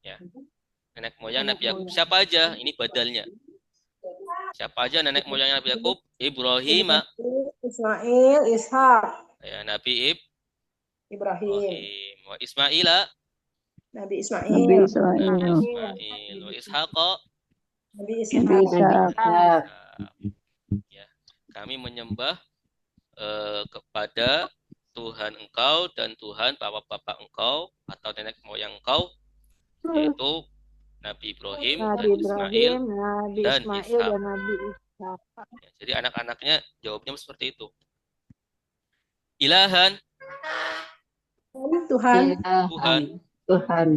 Ya. Nenek moyang Nabi Yakub. Siapa aja? Ini badalnya. Siapa aja nenek moyangnya Nabi Yakub? Ibrahim. Ismail, Ishak, Ya, Nabi Ibrahim, Wa Ismaila. Nabi Ismail, Nabi Ismail. Wa Ishaqa. Nabi Ishak. Ya. Kami menyembah kepada Tuhan engkau dan Tuhan bapak-bapak engkau atau nenek moyang engkau, yaitu Nabi Ibrahim Nabi dan Ismail Ibrahim, Nabi dan Ismail, Ishak. dan Nabi Ishak. Ya, jadi anak-anaknya jawabnya seperti itu. Ilahan, Tuhan, Tuhan, Tuhan.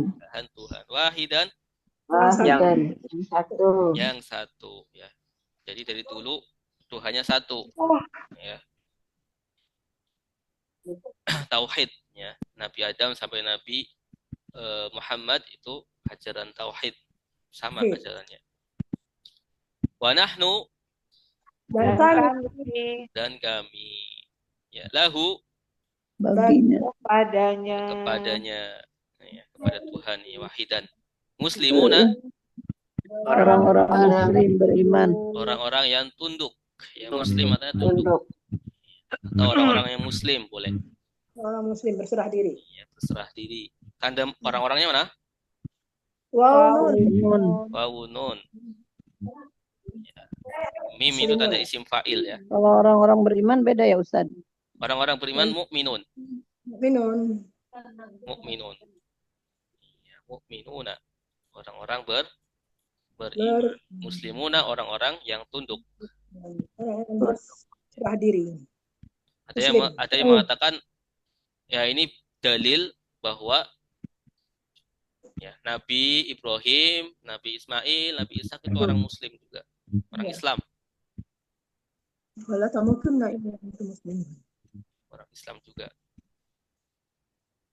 Tuhan. Wahidan, Yang satu. yang satu. Ya. Jadi dari dulu Tuhannya satu. Ya. Tauhid. Ya. Nabi Adam sampai Nabi Muhammad itu ajaran tauhid, sama ajarannya. Wa nahnu, dan kami, ya, lahu, kepadanya, ya, kepada Tuhan, ya, wahidan. Muslimuna, Orang-orang muslim beriman. orang-orang yang tunduk, ya, muslim artinya tunduk, atau orang-orang yang muslim boleh. orang Muslim berserah diri. Ya, berserah diri. Tanda orang-orangnya mana? Wow, Wawu nun. Ya. Mim itu tanda isim fa'il, ya. Kalau orang-orang beriman beda ya Ustaz? Orang-orang beriman mukminun. minun. Mukminun. Ya, mukminuna. Orang-orang beriman. Muslimuna orang-orang yang tunduk. Berserah diri. Ada yang mengatakan ya ini dalil bahwa ya Nabi Ibrahim, Nabi Ismail, Nabi Ishak itu orang Muslim juga, orang Islam. Wala tamutunna illa antum muslimun. Orang Islam juga.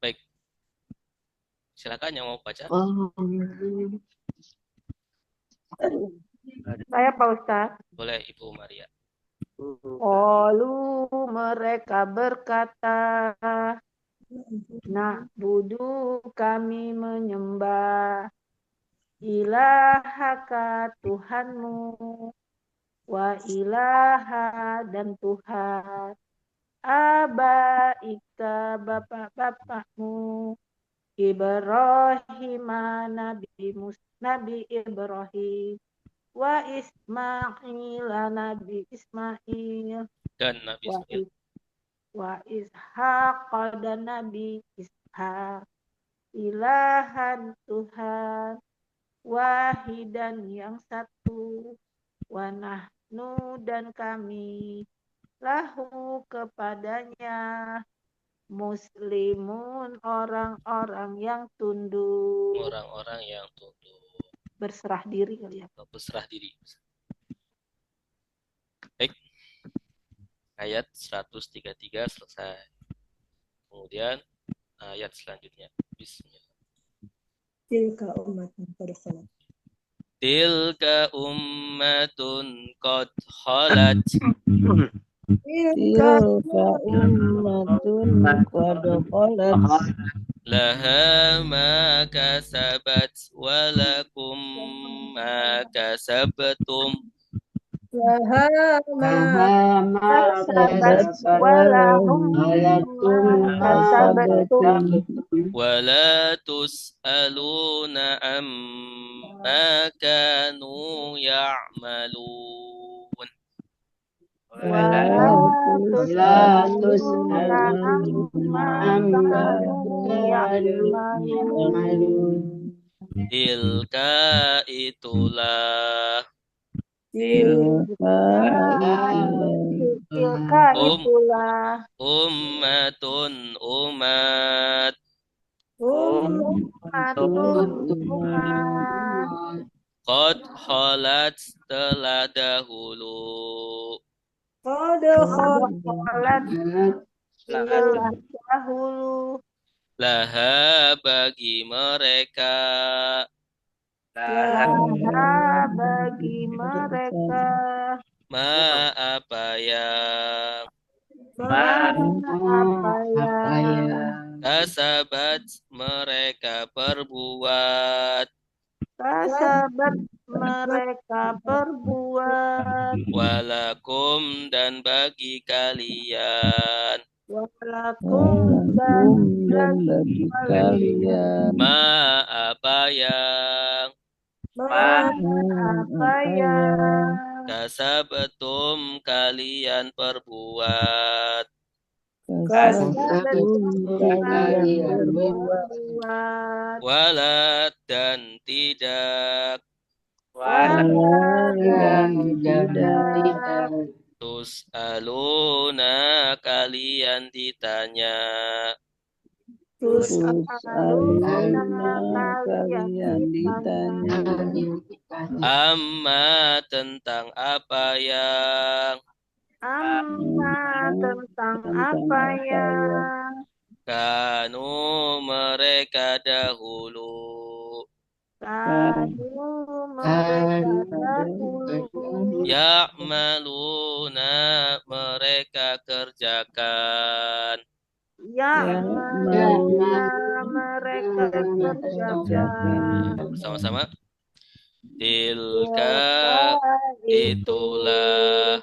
Baik. Silakan yang mau baca. Saya Pak Ustadz. Boleh Ibu Maria. Qalu mereka berkata, na'budu kami menyembah ilahaka Tuhanmu wa ilaha dan Tuhan abaika bapak-bapakmu Ibrahim Nabi Ibrahim wa Ismail Nabi Ismail Dan Nabi Ismail. wa Ishaq dan Nabi Ishaq ilahan Tuhan wahidan yang satu wa nahnu dan kami lahu kepadanya muslimun orang-orang yang tunduk. Orang-orang yang tunduk. Berserah diri kali ya. Berserah diri. Baik. Ayat 133 selesai. Kemudian ayat selanjutnya. Bismillah. Tilka ummatun qad khalat. Tilka ummatun qad khalat. Tilka ummatun qad khalat. Laha ma kasabat wa lakum ma kasabtum. Laha ma kasabat walahum kasabatum wa la tus'aluna amma kanu ya'malun. wa la tus'aluna amma kanu ya'malun. Tilka itulah Tilka itulah ummatun umat ummatun umat qad khalat telah dahulu qad khalat telah dahulu laha bagi mereka laha bagi mereka ma apa yang kasabat mereka perbuat walakum dan bagi kalian walakum dan bagi kalian ma apa yang kasabatum kalian perbuat wala dan tidak tus'aluna kalian ditanya kalian ditanya amma tentang apa yang kanu mereka dahulu ya'maluna mereka kerjakan mereka kerjakan bersama-sama. Tilka itulah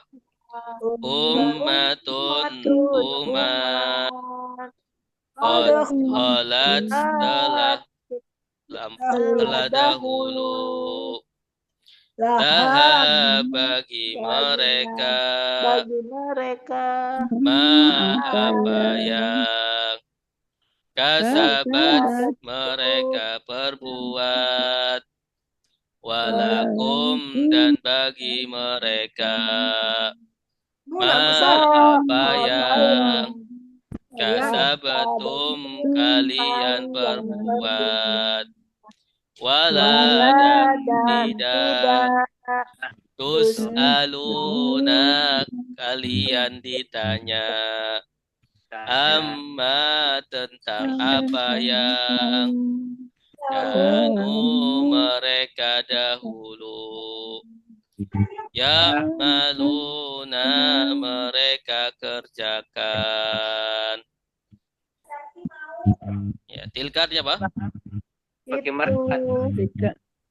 ummatun umat qad khalat telah dahulu laha bagi mereka ma apa yang kasabat mereka perbuat walakum dan bagi mereka ma apa yang kasabatum kalian perbuat wala dan tidak tus'aluna kalian ditanya amma tentang apa yang kanu mereka dahulu ya'maluna mereka kerjakan. Ya, tilka artinya apa? Bagi mereka.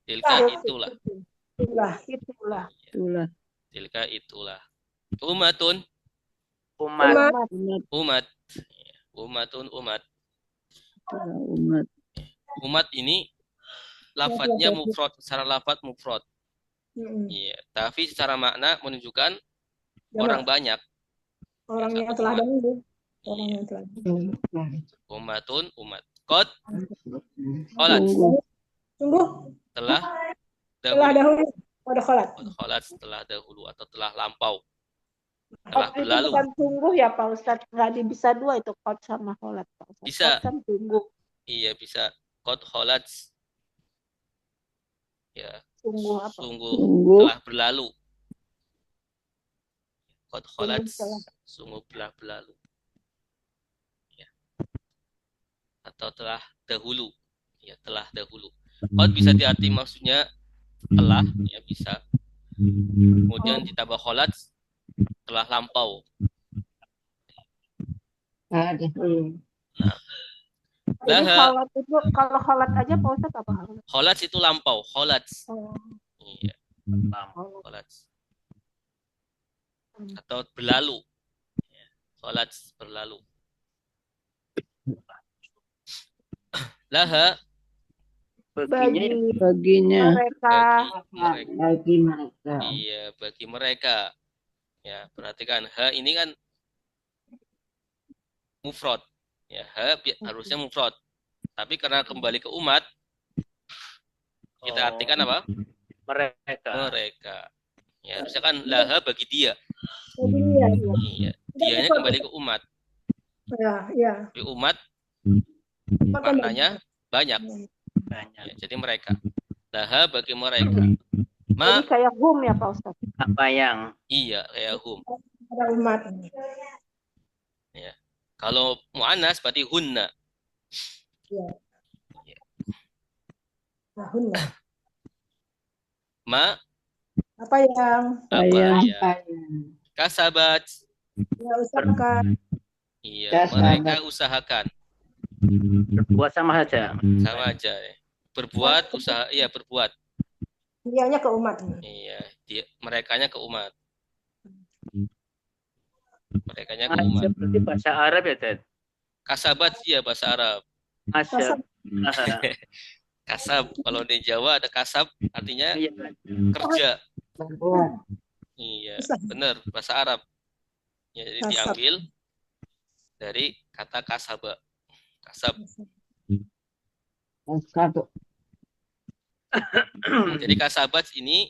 Tilka itulah. Itulah. Tilka itulah. Umatun Umat. umat. Umatun umat. Umat ini lafadznya mufrad, secara lafadz mufrad. Iya, tapi secara makna menunjukkan orang banyak. Orang yang telah dahulu. Orang yang telah dahulu. Umatun umat. Qad kholat Sungguh telah dahulu. Pada kholat. Kholat setelah dahulu atau telah lampau. Telah Kot itu berlalu. bukan sungguh ya Pak Ustadz. Nggak bisa dua itu kot sama kholat Pak Ustadz. Bisa. Kot kan sungguh. Iya bisa. Qad kholat. Ya. Sungguh apa? Sungguh telah berlalu. Qad kholat. Sungguh telah berlalu. Ya. Atau telah dahulu. Ya, telah dahulu. Qad bisa diarti maksudnya telah, ya bisa. Kemudian ditambah kholat telah lampau. Nah, Jadi kholat itu kalau kholat aja Pak Ustadz apa? kholat itu lampau, kholat. Iya. Kholat. Atau berlalu. Kholat berlalu. Laha baginya bagi mereka. Iya, bagi mereka. Ya, perhatikan ha ini kan mufrad. Ya, ha harusnya mufrad. Tapi karena kembali ke umat, kita artikan apa? Mereka. Ya, harusnya kan laha bagi dia. Iya, dianya kembali ke umat. Ya. Di umat maknanya banyak. Ya, jadi mereka. Laha bagi mereka. Jadi kayak hum ya Pak Ustadz. Apa yang? Iya, kayak hum. Pada umat. Ya. Kalau mu'annas berarti hunna. Ya. Nah, hunna. Ma apa yang kasabat. Ya, usahakan. Iya, mereka usahakan. Berbuat sama aja. Sama aja. Berbuat usaha, iya berbuat. Dianya ke umat. Iya, merekanya ke umat. Merekanya ke umat. Seperti bahasa Arab ya, Dad? Kasabat iya bahasa Arab. Kasab. Kalau di Jawa ada kasab, artinya kerja. Iya, benar bahasa Arab. Ya, jadi diambil dari kata kasaba. Kasab. Jadi kasabat ini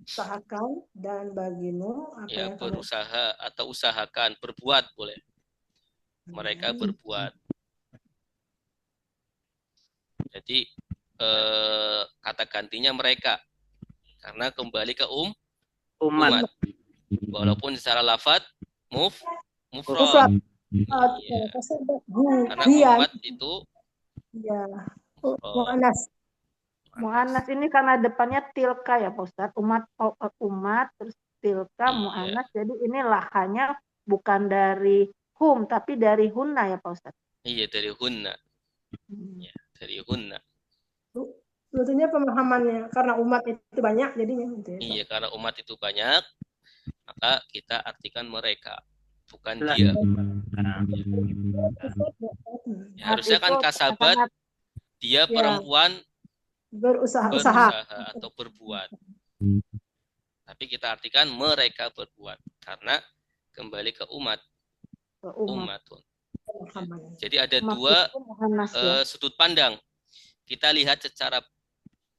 usahakan dan bagimu apa ya yang berusaha atau usahakan, berbuat boleh. Mereka berbuat. Jadi kata gantinya mereka karena kembali ke umat. Walaupun secara lafadz mufrad. Iya. Karena umat itu mu'annas ini karena depannya tilka ya Pak Ustadz. Umat terus tilka mu'annas. Jadi ini lahanya bukan dari hum tapi dari hunna ya Pak Ustadz. Iya, dari hunna. Ya, dari hunna. Sebetulnya pemahamannya karena umat itu banyak jadinya gitu ya. Iya, karena umat itu banyak, maka kita artikan mereka, bukan dia. Ya, harusnya kan kasabat dia perempuan berusaha atau berbuat. Tapi kita artikan mereka berbuat karena kembali ke umat. Umatun. Jadi ada dua sudut pandang. Kita lihat secara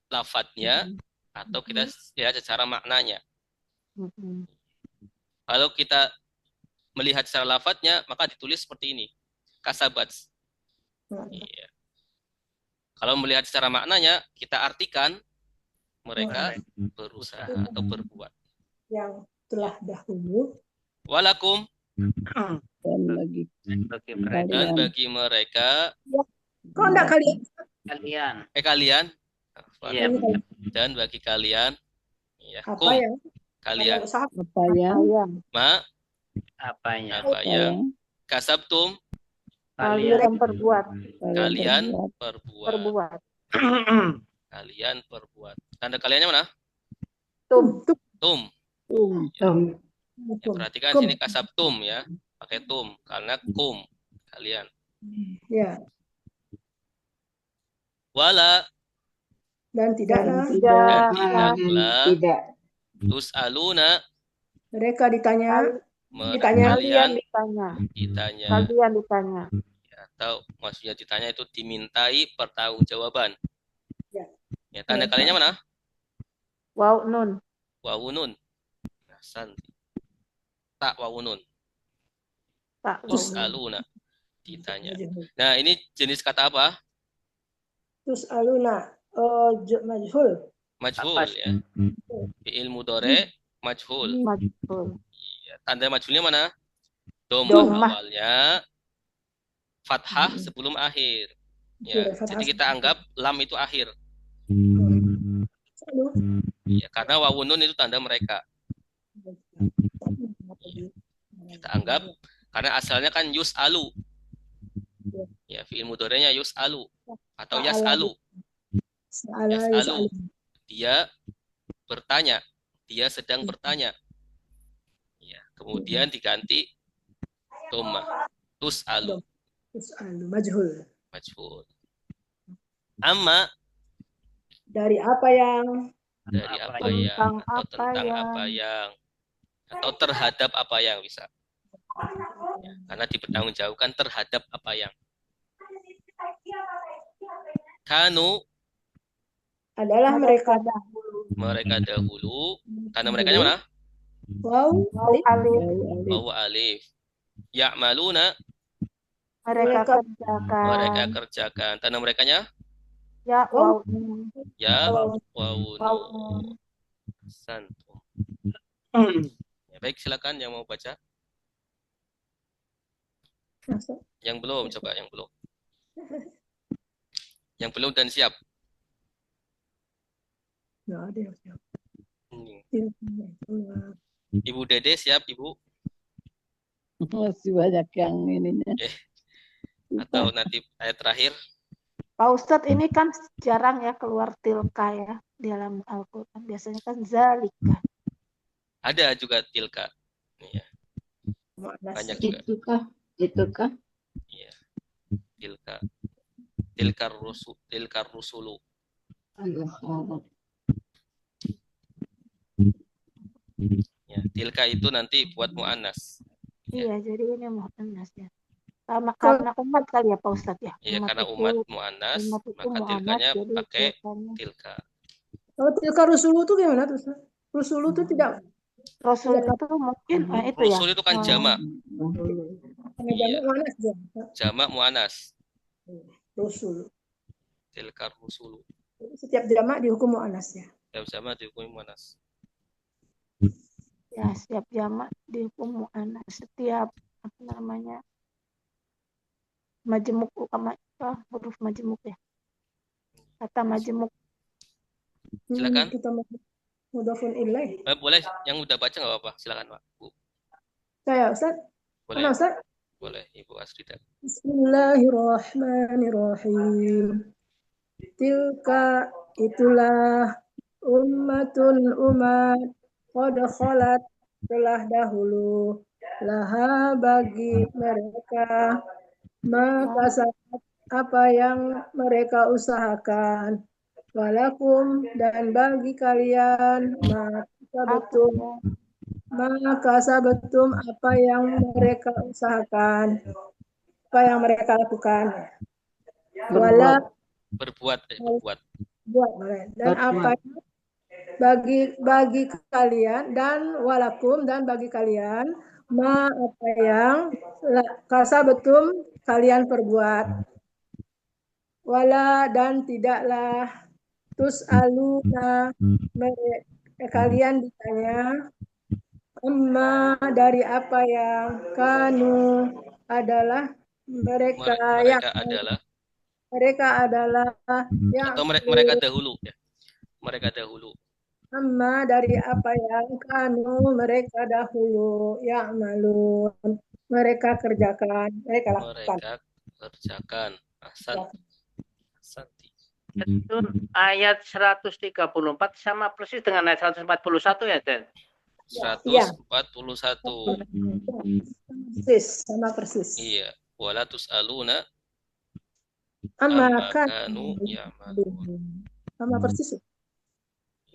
lafadznya atau kita lihat secara maknanya. Kalau kita melihat secara lafadznya, maka ditulis seperti ini. Kasabat. Iya. Kalau melihat secara maknanya, kita artikan mereka berusaha atau berbuat. Yang telah dahulu Walakum Dan bagi Bagi mereka. dan kalian. bagi mereka Kok enggak kalian? Kalian. kalian Iya. dan bagi kalian ya Apa kum yang kalian usaha? Apa yang Ayam. ma Apanya? apa yang yang kasabtum Kalian. Kalian perbuat. kalian perbuat. perbuat Perbuat. kalian perbuat. Tanda kaliannya mana? Tum. Tum. Ya, perhatikan Kum. sini kasabtum ya, pakai tum karena kum kalian. Ya. Wala Dan tidaklah dan Tidak. tidaklah tus'aluna mereka ditanya kalian Kalian ditanya. ditanya Kalian ditanya. ya, atau maksudnya ditanya itu dimintai pertanggungjawaban. Ya. Ya, tanda kaliannya mana? Waw nun. Wawunun. Nah, santi. Tak wawunun. Tak waw nun. Tus'aluna ditanya. Nah, ini jenis kata apa? terus aluna majhul. Majhul Apa ya. Fi'il mudhari majhul. Majhul. Ya, tanda majhulnya mana? Dhammah. Dhammah awalnya, fathah sebelum akhir. Ya, Fathah jadi kita anggap lam itu akhir. Lalu, Ya, karena wawunun itu tanda mereka. Kita anggap karena asalnya kan yus'alu. Ya, fi'il mudhari'nya yus'alu atau yas'alu. Yas'alu. Dia bertanya, dia sedang bertanya. Ya, kemudian diganti dhammah. Tus'alu. majhul. Majhul. Amma Dari apa yang dari apa Apa yang Tentang atau apa tentang yang. apa yang atau terhadap apa yang bisa. Ya, karena dipertanggungjawabkan terhadap apa yang. Kanu adalah mereka dahulu tanda merekanya mana? wow Waw alif. Wawu alif. Ya'maluna Mereka mereka kerjakan. kerjakan. Tanda merekanya Ya waw nun. ya Waw wawu nun. santum. Ya, baik, silakan yang mau baca. Yang belum, coba yang belum. Yang belum dan siap. nggak ada yang siap. Ibu Dede siap, Ibu? Masih banyak yang ininya. Atau nanti ayat terakhir? Pak Ustadz ini kan jarang ya keluar tilka ya di dalam Al-Quran. Biasanya kan zalika. Ada juga tilka. Ya, banyak juga. Itukah? Iya. Tilka. Tilkar rusulu. Ya, tilka itu nanti buat mu'annas. Iya, jadi ini mu'annas ya. Sama karena umat kali ya Pak Ustadz ya. Iya, karena umat mu'annas, maka tilkanya pakai tilka. Kalau tilka rusulu itu gimana tuh? Rusulu itu tidak Rasul itu mungkin itu ya. Rusul itu kan jamak. jamak muannas dia. Jamak mu'annas. Rusul. Tilkar rusulu. Setiap jamak dihukum muannas ya. Setiap jamak dihukumi mu'annas. Ya, setiap jamak dihukum mu'annas. Setiap apa namanya? Majemuk huruf majemuk ya. Kata majemuk. Silakan. Kita mudhafun ilaih. Boleh, yang udah baca nggak apa-apa. Silakan, Pak. Bu. Saya Ustaz. Boleh. Mana Ustaz? Boleh, Ibu Asrida. Bismillahirrahmanirrahim. Tilka itulah ummatun umat qad khalat telah dahulu laha bagi mereka maka apa yang mereka usahakan walakum dan bagi kalian maka sabetum apa yang mereka usahakan apa yang mereka lakukan berbuat dan apa bagi kalian dan walakum dan bagi kalian apa yang kasabetum kalian perbuat wala dan tidaklah tus'aluna kalian ditanya Amma dari apa yang kanu adalah mereka yang Mereka adalah yang atau mereka dahulu ya. Mereka dahulu. Amma dari apa yang kanu mereka dahulu yang malun mereka kerjakan, mereka lakukan. Mereka kerjakan. Asanti. Itu ayat 134 sama persis dengan ayat 141 ya, Den? 141. Persis, sama persis. Iya. Wala tus'aluna amma kanu ya'malun. Sama persis.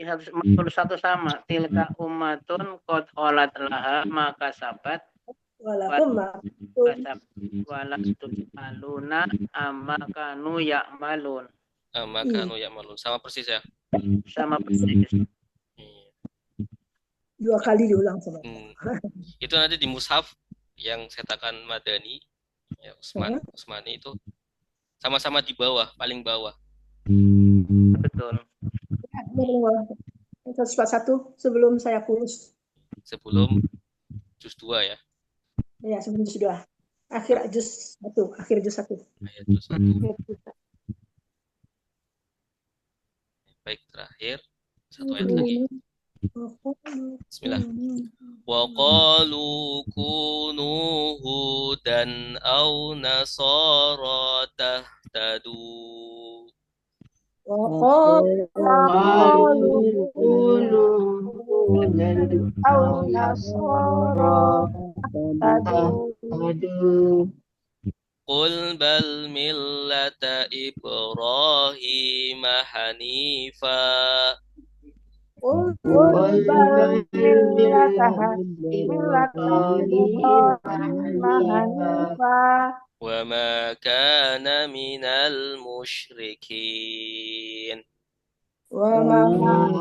141 sama. Tilka ummatun qad khalat laha maka sabat Walakum tus'aluna amma kanu ya'malun. Amma kanu ya'malun. Sama persis ya. Sama persis. Dua kali diulang sama. Itu nanti di mushaf yang cetakan Madani ya, Usmani itu sama-sama di bawah, paling bawah. Betul. 141 sebelum saya kurus. Sebelum juz 2 ya. Ya, sebelum juz 2. Akhir juz 1. Ayat juz 1. Baik, terakhir satu ayat lagi. Bismillah. Wa qalu kunu hudan aw nasara tahtadu. Qalu aw nasara tahtadu. Qul bal millata Ibrahim hanifa. Qul bal millata Ibrahim hanifa. Wa ma kana minal musyrikin. Wa ma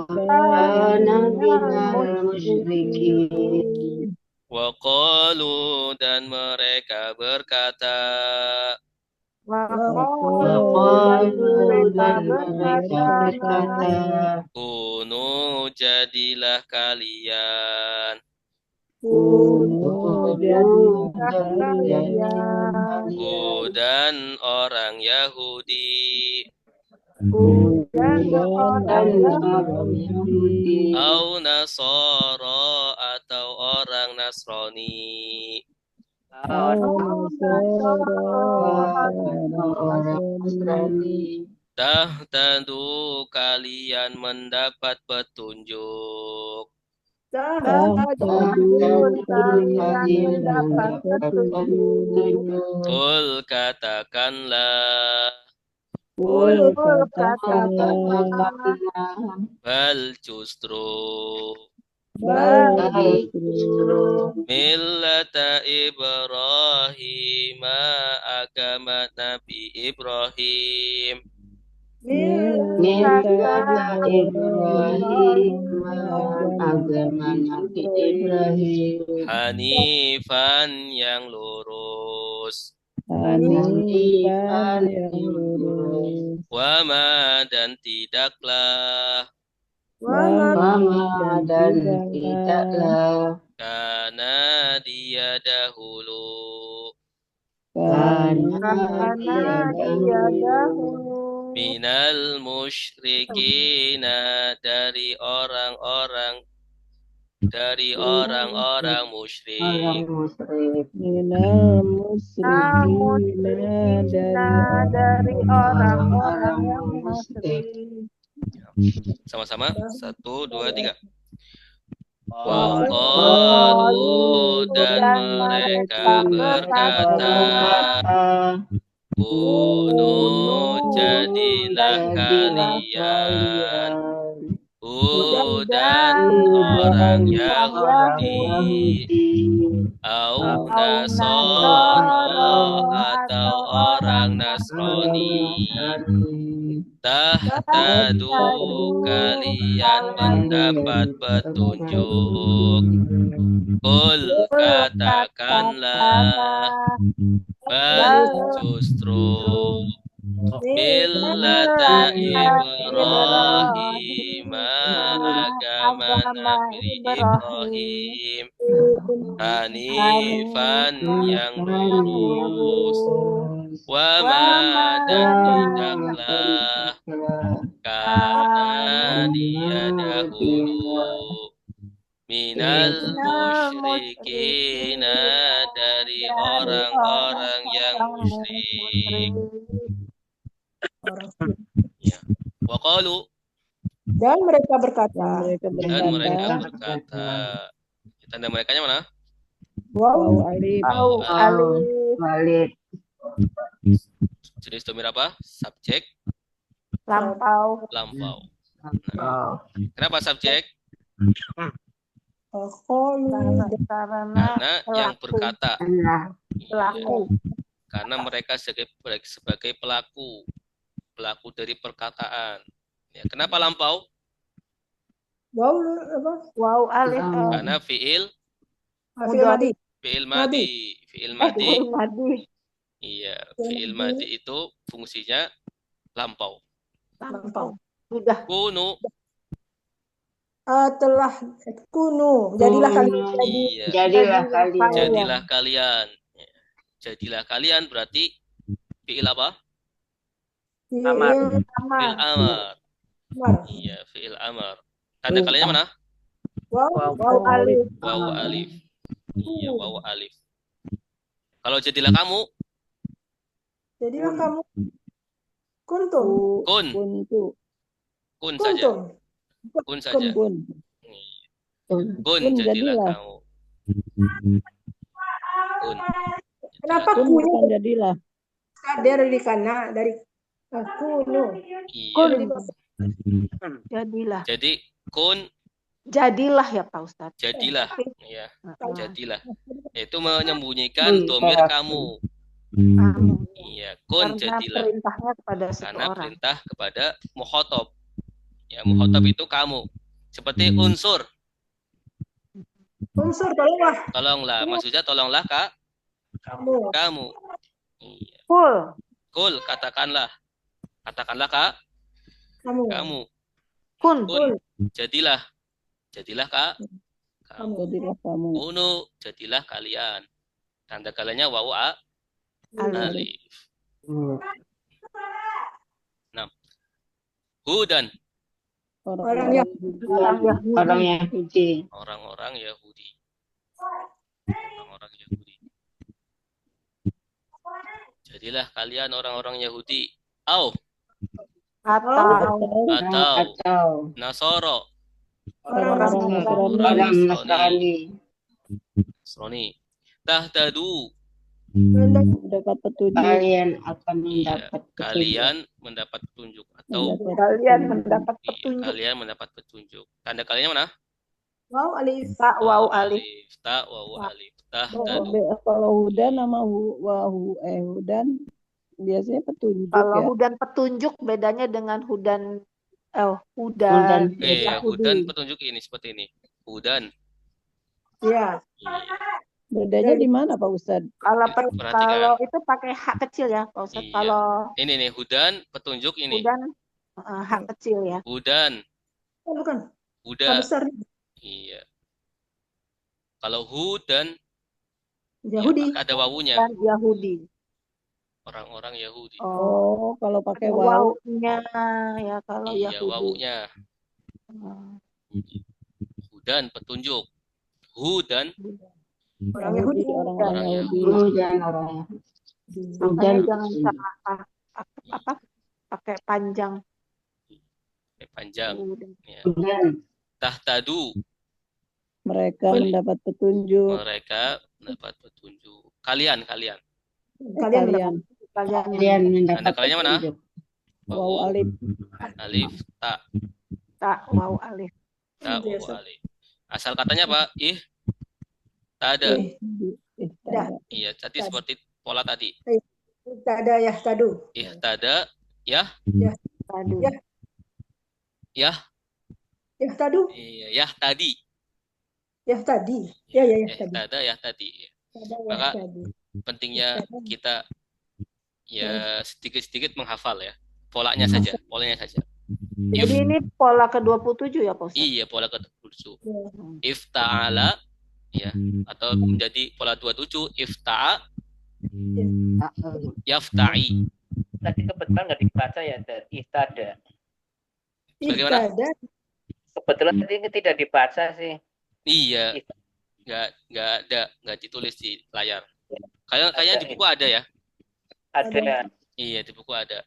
kana minal musyrikin. Wa qalu dan mereka berkata. Wa qalu dan mereka berkata. Kunu jadilah kalian. Hudan orang Yahudi. Au Nasara atau orang Nasrani. Tahtadu kalian mendapat petunjuk. Qul katakanlah. Bal justru millata Ibrahim agama Nabi Ibrahim. Hanifan yang lurus. Wama dan tidaklah. Karena dia dahulu. Minal musyrikina dari orang-orang musyrik. Minal musyrikina dari orang-orang yang musyrik. Sama-sama. 1, 2, 3. Wa qalu dan mereka berkata. Kunu jadilah kalian hudan orang Yahudi au Nasara atau orang Nasrani. Tahtadu kalian mendapat petunjuk. Qul katakanlah. Bal justru Millata Ibrahim, Ibrahim, agama Nabi Ibrahim, Hanifan yang lurus, wa ma dan tidaklah karena dia dahulu minal musyrikin dari orang-orang yang musyrik. Ya. Wa qalu, Dan mereka berkata, dan mereka berkata, tanda merekanya mana? Wow, alif. Waw alif Alif. Jenis domir apa? Subjek lampau. lampau. Oh. Kenapa subjek? Karena Yang berkata. Allah. pelaku. Karena mereka sebagai pelaku dari perkataan. Ya, kenapa lampau? wow, apa? Waw alif Karena fiil Madi. madi. Fiil madi. madi. Iya, fiil madi itu fungsinya lampau. Lampau. Sudah. Kunu. Telah kuno. Jadilah kalian Iya. Jadilah kalian. Ya. Jadilah kalian berarti fiil apa? Amar. Fiil amar. Iya, fiil amar. Tanda kaliannya mana? Waw alif. Waw alif. Iya, waw alif. Kalau jadilah kamu, Jadilah kamu kuntum. kun. Kuntu. Kun saja. Kuntum. Kun saja. Kun. Kun Kun jadilah jadilah. kamu. Kun. Kenapa Kun kuno bukan jadilah. dari kana dari kuno? Iya. Jadilah. Jadi kun Jadilah ya Pak Ustadz. jadilah. Ya, Heeh. jadilah. Itu menyembunyikan domir kamu. Amin. Iya, kun Karena jadilah. perintahnya kepada Karena seseorang. perintah kepada mukhatab. Ya, mukhatab itu kamu. Seperti unsur. Unsur tolonglah Tolonglah. Maksudnya tolonglah Kak. kamu. Kamu. Iya. Full. Kul, katakanlah. Katakanlah Kak. Kamu. Kamu. Kun. Kun. Jadilah. Jadilah Kak. Kamu. Jadilah kamu. Kunu. Jadilah kalian. Tanda kaliannya wawu alif. Hudan. Orang yang Orang Yahudi. Orang-orang Yahudi. Orang-orang Yahudi. Jadilah kalian orang-orang Yahudi. Atau Nasoro. Orang-orang Nasrani. Tahtadu. mendapat petunjuk. Kalian akan Iya, mendapat kalian mendapat petunjuk atau Kalian mendapat iya, petunjuk. kalian mendapat petunjuk. Tanda kaliannya mana? wow alif. Tak waw alif. Ta wawu alif. Kalau Tahtadu. hudan sama hudan biasanya petunjuk Kalau ya. hudan petunjuk bedanya dengan hudan hudan Yahudi. Hudan petunjuk ini seperti ini. Hudan. Ya. Iya. Bedanya di mana Pak Ustadz? Kalau Perhatikan. kalau itu pakai hak kecil ya Pak Ustadz. Iya. Kalau Ini nih hudan petunjuk ini. hudan hak kecil ya. Hudan. Oh, bukan. Huda. Besar Iya. Kalau hudan Yahudi. ada wawunya. Dan Yahudi. Orang-orang Yahudi. Oh, kalau pakai waw. Wawunya ya kalau Iya, Yahudi. wawunya. Hudan petunjuk. Hudan Orang Yahudi. Orang-orang Yahudi. Makanya jangan salah apa pakai panjang. panjang. Hudan. Ya. Tahtadu. Mereka mendapat petunjuk. Mereka mendapat petunjuk. Kalian. Kalian Kalian. Kalian Tanda kaliannya mana? Waw alif. Alif. Ta. tak waw alif. Ta. Wawu alif. Asal katanya apa? Tak ada. Tidak. Iya, tadi seperti pola tadi. Tidak ada ya tadu. Tada. Ya. Tadi. Ya. Ya. Ya tadu. Iya, ya tadi. Ya tadi. Ya tadi. Tada ya tadi. Tada, ya Maka tadi. pentingnya kita ya sedikit-sedikit menghafal ya. Polanya saja. Jadi ini pola ke-27 ya, Pak Ustaz? Iya, pola ke-27. Ya. Ifta'ala ya, atau menjadi pola 27 ifta'a yafta'i. Tadi kebetulan nggak dibaca ya, ihtada. Bagaimana? Ihtada. Kebetulan tadi tidak dibaca sih. Iya. Nggak ditulis di layar. Kayaknya di buku ada ya? Ada Iya, di buku ada.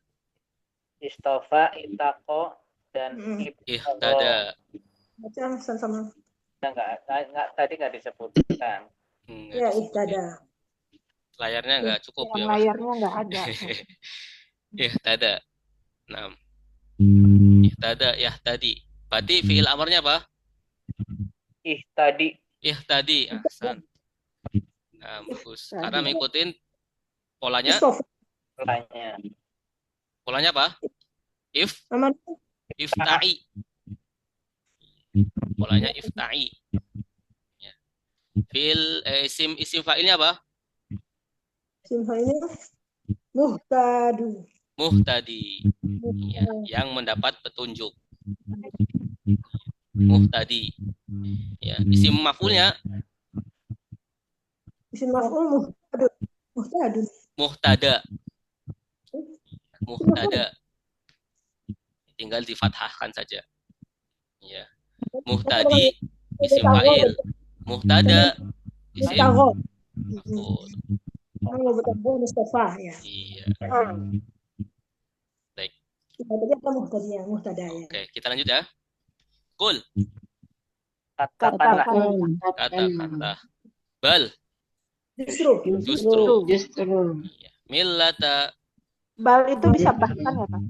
istofa, itako, dan Ihtada. Baca sama-sama. nggak tadi nggak disebutkan. Ya, ihtada. Layarnya nggak cukup ya, Mas. Layarnya nggak ada. Ihtada. Nah. Ihtada, yahtadi. Berarti fi'il amarnya apa? Ihtadi. Ahsan. Nah, bagus. Karena mengikutin polanya. Polanya apa? Ifta'i. Polanya ifta'i. Ya. Fi'il isim fa'ilnya apa? Isim fa'ilnya muhtadi. Ya, yang mendapat petunjuk. Muhtadi. Ya, isim maf'ulnya? Isim maf'ul Muhtada. Tinggal difathahkan saja. Ya. Muhtadi isim fa'il. Muhtada isim maf'ul. Mustafa ya. Iya. Baik. Muhtada ya. Oke, kita lanjut ya. Kul. Katakanlah. Bal. Justru. Iya. Millata. Bal itu disabahkan ya, Pak?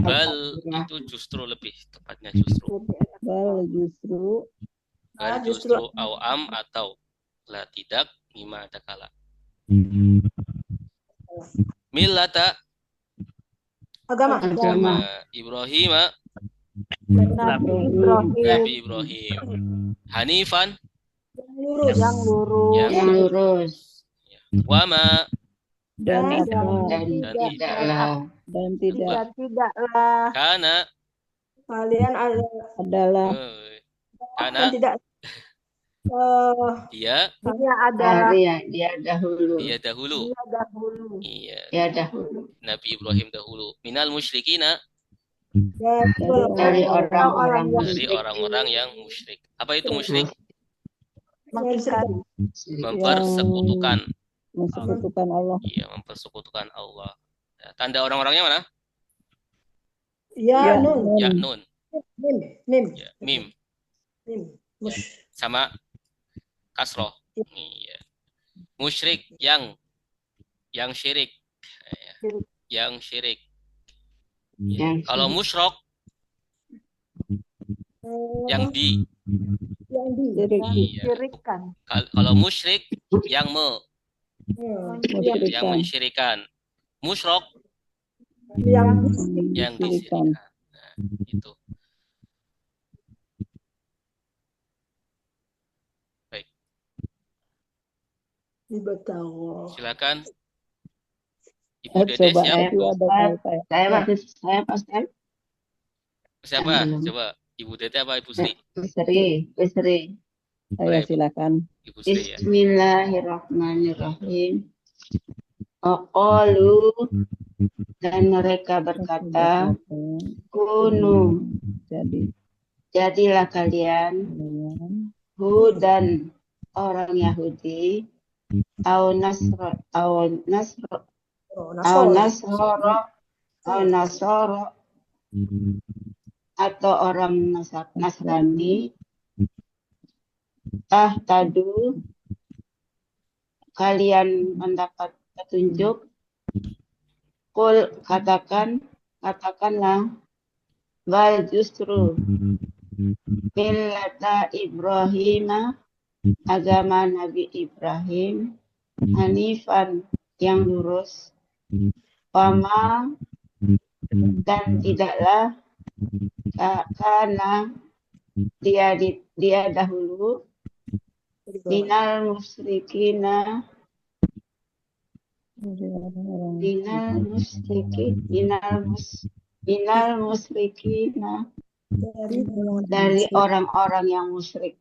Bal itu justru lebih tepatnya justru. Bal justru Awam atau la tidak mima takala. Millata Agama. Ibrahim. Nabi Ibrahim. Hanifan Yang lurus. Wama dan tidaklah. Karena kalian adalah tidak dia dahulu. Iya. Nabi Ibrahim dahulu. Minal musyrikina. Dari orang-orang yang musyrik. Apa itu musyrik? Mempersekutukan Allah. Iya, mempersekutukan Allah. Ya, tanda orang-orangnya mana? Ya, nun. Mim. Ya, mim. Ya, sama kasroh. Iya. Musyrik yang syirik. Ya, yang syirik. Ya. Kalau musyrok yang disyirikkan. Kalau musyrik yang mensyirikan. Musyrok yang disyirikan. Nah, itu. Baik. Silakan. Ibu Dede siap? Saya Pastor. Siapa? Coba Ibu Dede apa Ibu Sri? Ibu Sri. Ayo silakan. Ibu Sri ya. Bismillahirrahmanirrahim. Aqalu dan mereka berkata, kunu jadilah kalian hudan orang Yahudi au nasoro atau orang Nasrani tadu kalian mendapat petunjuk. Kul katakanlah bal justru millata Ibrahim agama Nabi Ibrahim hanifan yang lurus wama dan tidaklah karena dia dahulu minal musyrikina Dari orang-orang Minal musyrikin. Minal musyrikina. Dari orang-orang yang musyrik.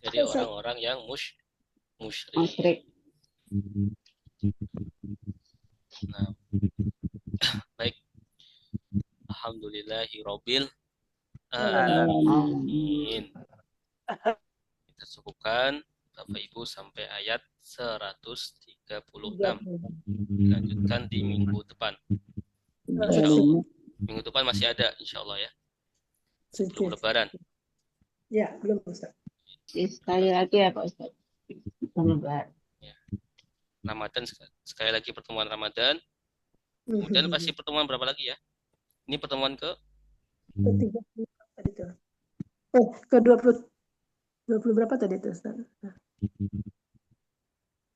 Dari orang-orang yang musyrik. Musyrik. Nah, baik. Alhamdulillahirabbil alamin. Kita cukupkan Bapak Ibu sampai ayat 136. Lanjutkan di minggu depan. Insyaallah. Minggu depan masih ada insyaallah ya. Sebelum lebaran. Ya, belum Ustaz. Sekali lagi ya Pak Ustaz. Lebaran. Ya. Ramadan sekali lagi pertemuan Ramadan. Kemudian pasti pertemuan berapa lagi ya? Ini pertemuan Ke-30 tadi tuh. Ke 20 berapa tadi tuh Ustaz?